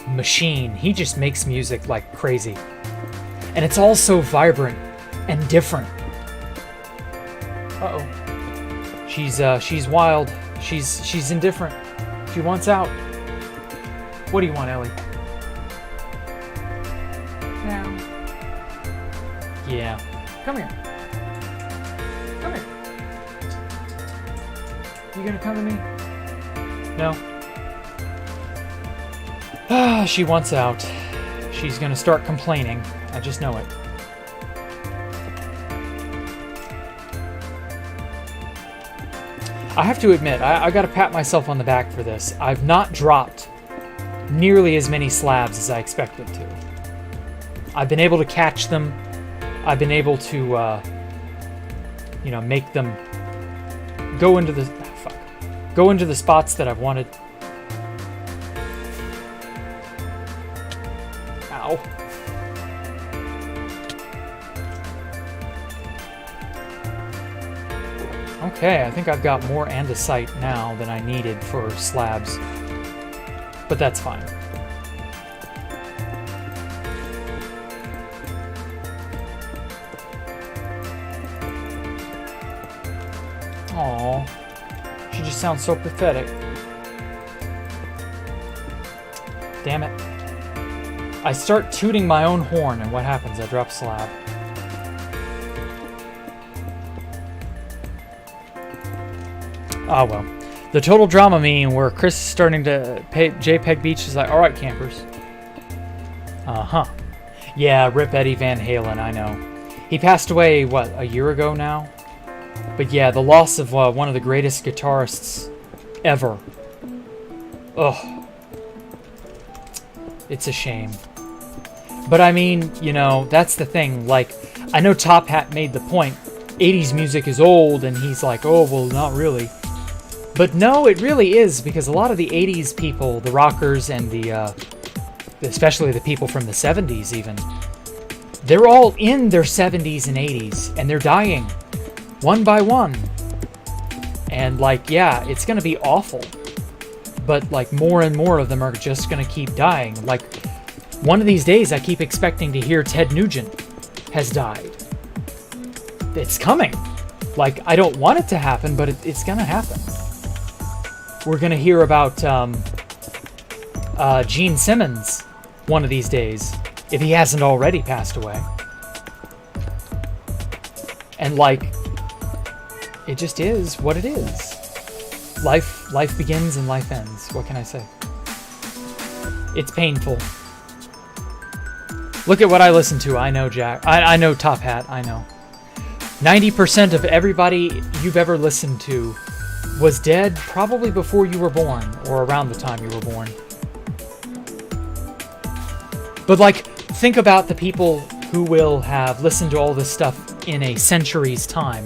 machine. He just makes music like crazy. And it's all so vibrant and different. Uh-oh. She's wild. She's indifferent. She wants out. What do you want, Ellie? No. Yeah. Come here. Come here. You gonna come to me? No. Ah, she wants out. She's gonna start complaining. I just know it. I have to admit, I gotta pat myself on the back for this. I've not dropped nearly as many slabs as I expected to. I've been able to catch them. I've been able to, you know, make them go into the spots that I've wanted. Ow. Okay, I think I've got more andesite now than I needed for slabs. But that's fine. Aww. She just sounds so pathetic. Damn it. I start tooting my own horn, and what happens? I drop slab. Ah, well. The total drama meme where Chris is starting to pay JPEG Beach is like, alright, campers. Uh-huh. Yeah, rip Eddie Van Halen, I know. He passed away, what, a year ago now? But yeah, the loss of one of the greatest guitarists ever. Ugh. It's a shame. But I mean, you know, that's the thing. Like, I know Top Hat made the point, 80s music is old, and he's like, oh, well, not really. But no, it really is, because a lot of the 80s people, the rockers and especially the people from the 70s even, they're all in their 70s and 80s, and they're dying, one by one. And like, yeah, it's gonna be awful. But like, more and more of them are just gonna keep dying. Like, one of these days I keep expecting to hear Ted Nugent has died. It's coming. Like, I don't want it to happen, but it's gonna happen. We're gonna hear about Gene Simmons one of these days, if he hasn't already passed away. And like, it just is what it is. Life begins and life ends. What can I say? It's painful. Look at what I listen to. I know, Jack. I know, Top Hat. I know. 90% of everybody you've ever listened to was dead probably before you were born, or around the time you were born. But like, think about the people who will have listened to all this stuff in a century's time.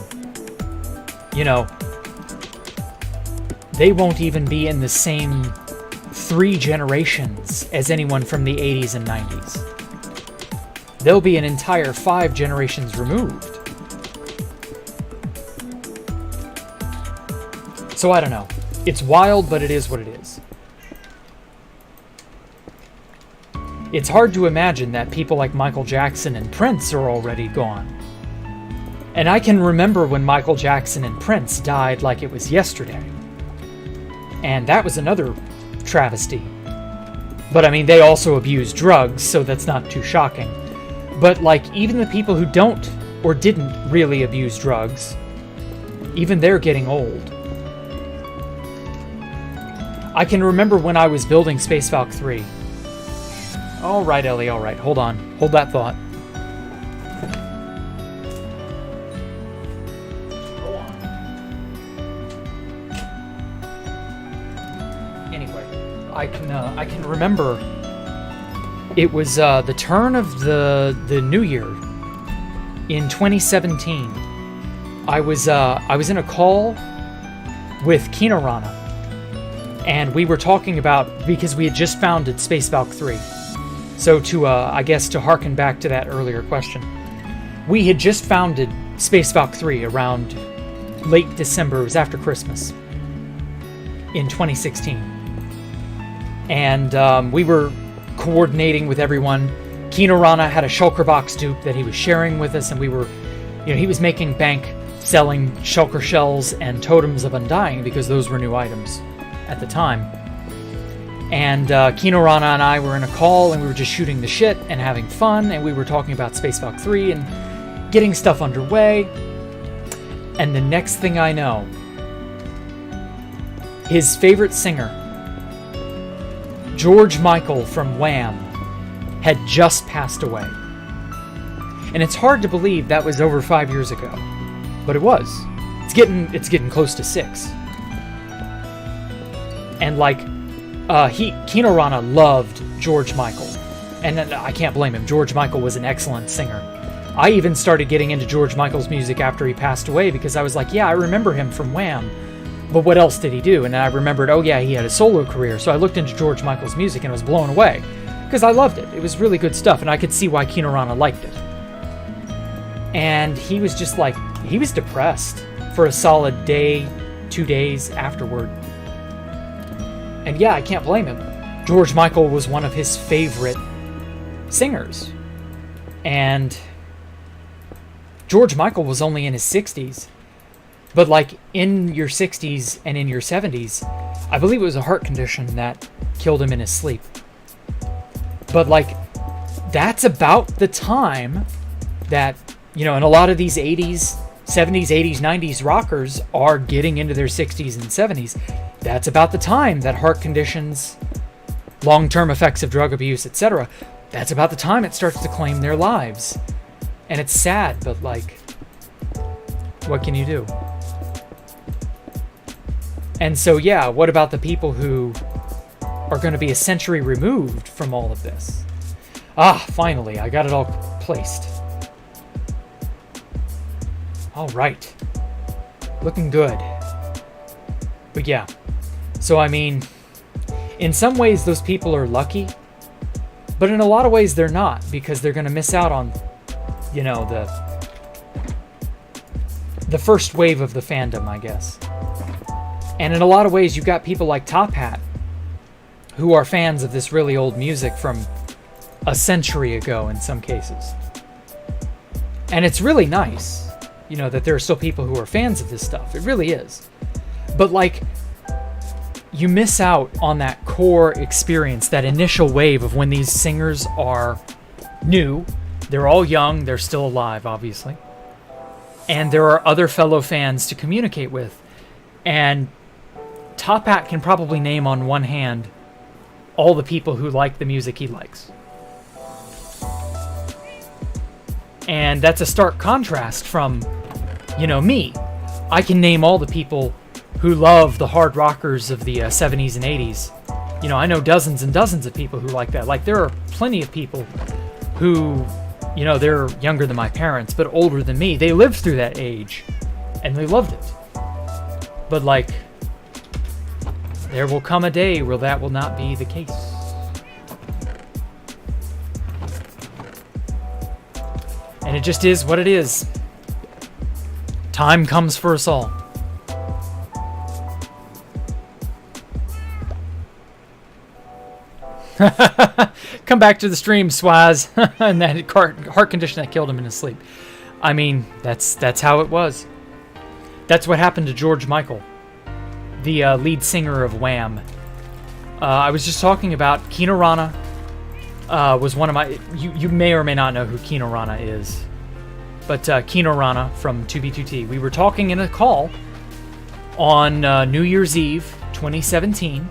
You know, they won't even be in the same 3 generations as anyone from the 80s and 90s. They'll be an entire 5 generations removed. So I don't know. It's wild, but it is what it is. It's hard to imagine that people like Michael Jackson and Prince are already gone. And I can remember when Michael Jackson and Prince died like it was yesterday. And that was another travesty. But I mean, they also abused drugs, so that's not too shocking. But like, even the people who don't or didn't really abuse drugs, even they're getting old. I can remember when I was building Space Valk 3. All right, Ellie, all right. Hold on. Hold that thought. Go on. Anyway, I can remember it was the turn of the new year in 2017. I was in a call with Kinorana, and we were talking about, because we had just founded Space Valk 3. So I guess to harken back to that earlier question, we had just founded Space Valk 3 around late December. It was after Christmas in 2016. And we were coordinating with everyone. Kinorana had a Shulker box dupe that he was sharing with us, and we were, he was making bank selling Shulker shells and Totems of Undying because those were new items at the time. And Kinorana and I were in a call, and we were just shooting the shit and having fun, and we were talking about Space Valk 3 and getting stuff underway. And the next thing I know, his favorite singer, George Michael from Wham, had just passed away. And it's hard to believe that was over 5 years ago, but it was. It's getting close to 6. And Kinorana loved George Michael, and I can't blame him. George Michael was an excellent singer. I even started getting into George Michael's music after he passed away, because I was like, yeah, I remember him from Wham, but what else did he do? And then I remembered, oh yeah, he had a solo career. So I looked into George Michael's music and I was blown away, because I loved it. It was really good stuff, and I could see why Kinorana liked it. And he was just like, he was depressed for a solid day, 2 days afterward. And yeah, I can't blame him. George Michael was one of his favorite singers. And George Michael was only in his 60s. But in your 60s and in your 70s, I believe it was a heart condition that killed him in his sleep. But that's about the time that, and a lot of these 80s, 70s, 80s, 90s rockers are getting into their 60s and 70s. That's about the time that heart conditions, long-term effects of drug abuse, etc., that's about the time it starts to claim their lives. And it's sad, but what can you do? And so, yeah, what about the people who are going to be a century removed from all of this? Finally, I got it all placed. All right. Looking good. But yeah. So, I mean, in some ways, those people are lucky. But in a lot of ways, they're not. Because they're going to miss out on, the first wave of the fandom, I guess. And in a lot of ways, you've got people like Top Hat, who are fans of this really old music from a century ago in some cases. And it's really nice, that there are still people who are fans of this stuff. It really is. But you miss out on that core experience, that initial wave of when these singers are new. They're all young. They're still alive, obviously. And there are other fellow fans to communicate with. And Top Hat can probably name on one hand all the people who like the music he likes. And that's a stark contrast from, me. I can name all the people who love the hard rockers of the 70s and 80s. I know dozens and dozens of people who like that. There are plenty of people who, they're younger than my parents, but older than me. They lived through that age, and they loved it. But, there will come a day where that will not be the case. And it just is what it is. Time comes for us all. Come back to the stream, Swaz. And that heart condition that killed him in his sleep. I mean, that's how it was. That's what happened to George Michael, the lead singer of Wham. I was just talking about Kinorana. Was one of my... You may or may not know who Kinorana is. but Kino Rana from 2B2T. We were talking in a call on New Year's Eve 2017,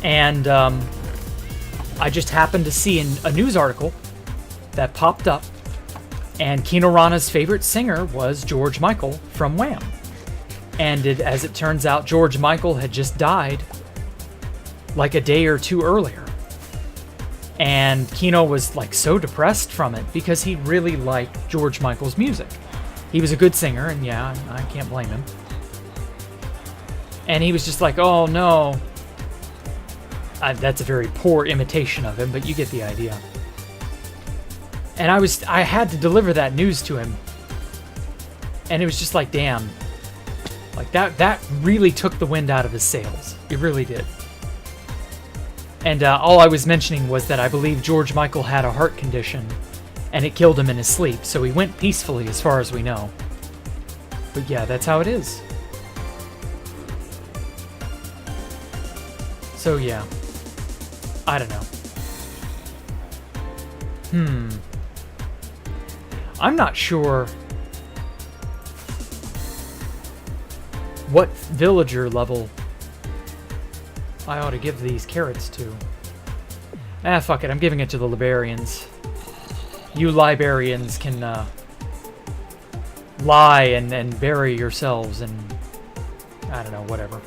and I just happened to see a news article that popped up, and Kino Rana's favorite singer was George Michael from Wham. And as it turns out, George Michael had just died like a day or two earlier. And Kino was like so depressed from it because he really liked George Michael's music. He was a good singer, and yeah, I can't blame him. And he was just like, oh no. That's a very poor imitation of him, but you get the idea. And I had to deliver that news to him. And it was just like, damn. Like that really took the wind out of his sails. It really did. And all I was mentioning was that I believe George Michael had a heart condition, and it killed him in his sleep, so he went peacefully as far as we know. But yeah, that's how it is. So yeah. I don't know. I'm not sure what villager level I ought to give these carrots to. Fuck it, I'm giving it to the Liberians. You Liberians can lie and bury yourselves and I don't know, whatever.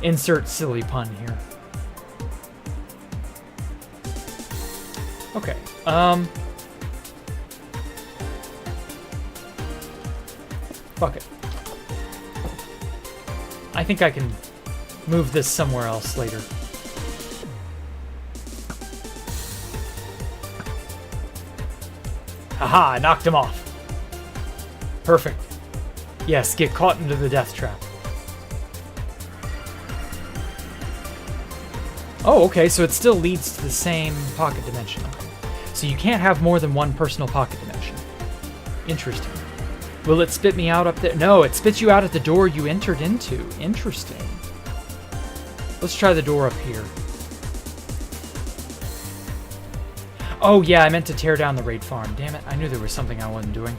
Insert silly pun here. Okay, fuck it. I think I can move this somewhere else later. Haha, I knocked him off. Perfect. Yes, get caught into the death trap. Oh, okay, so it still leads to the same pocket dimension. Okay. So you can't have more than one personal pocket dimension. Interesting. Will it spit me out up there? No, it spits you out at the door you entered into. Interesting. Let's try the door up here. Oh yeah, I meant to tear down the raid farm. Damn it, I knew there was something I wasn't doing.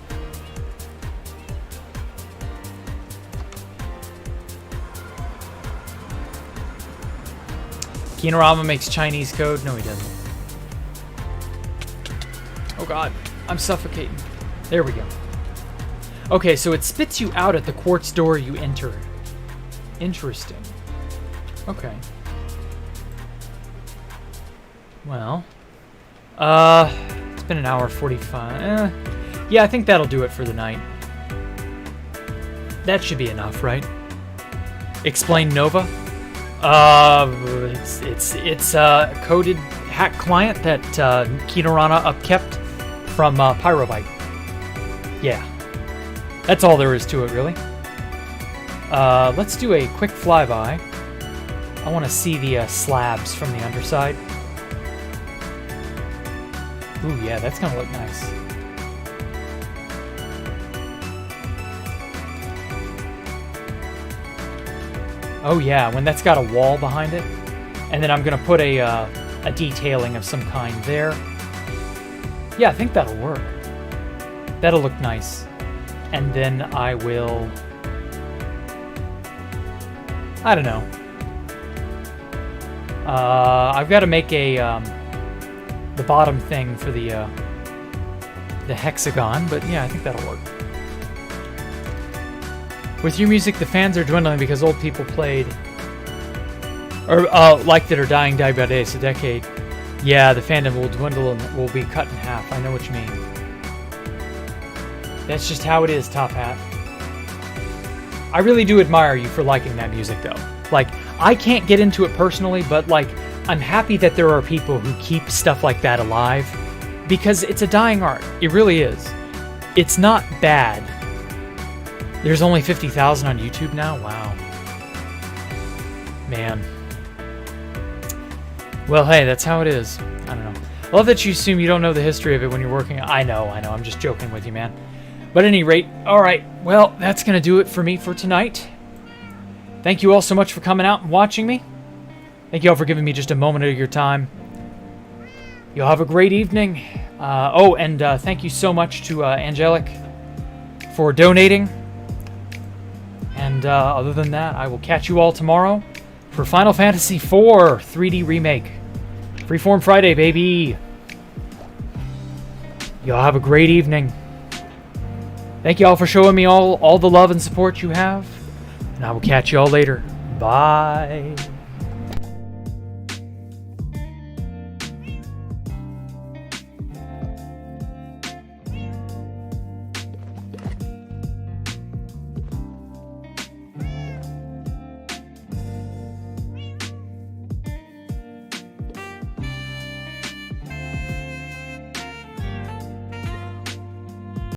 Kinorama makes Chinese code? No, he doesn't. Oh god, I'm suffocating. There we go. Okay, so it spits you out at the quartz door you entered. Interesting. Okay. Well. It's been an hour 45. Yeah, I think that'll do it for the night. That should be enough, right? Explain Nova? It's a coded hack client that Kinorana upkept from Pyrobyte. Yeah. That's all there is to it, really. Let's do a quick flyby. I want to see the slabs from the underside. Ooh, yeah, that's gonna look nice. Oh yeah, when that's got a wall behind it. And then I'm gonna put a detailing of some kind there. Yeah, I think that'll work. That'll look nice. And then I will... I don't know. I've got to make a the bottom thing for the hexagon, but yeah, I think that'll work. With your music, the fans are dwindling because old people played or liked it or dying day by day. It's a decade. Yeah, the fandom will dwindle and will be cut in half. I know what you mean. That's just how it is, Top Hat. I really do admire you for liking that music, though. Like, I can't get into it personally, but, like, I'm happy that there are people who keep stuff like that alive, because it's a dying art. It really is. It's not bad. There's only 50,000 on YouTube now? Wow. Man. Well, hey, that's how it is. I don't know. I love that you assume you don't know the history of it when you're working. I know. I'm just joking with you, man. But at any rate, alright, well, that's going to do it for me for tonight. Thank you all so much for coming out and watching me. Thank you all for giving me just a moment of your time. Y'all have a great evening. And thank you so much to Angelic for donating. And other than that, I will catch you all tomorrow for Final Fantasy IV 3D Remake. Freeform Friday, baby. Y'all have a great evening. Thank you all for showing me all the love and support you have. And I will catch you all later. Bye.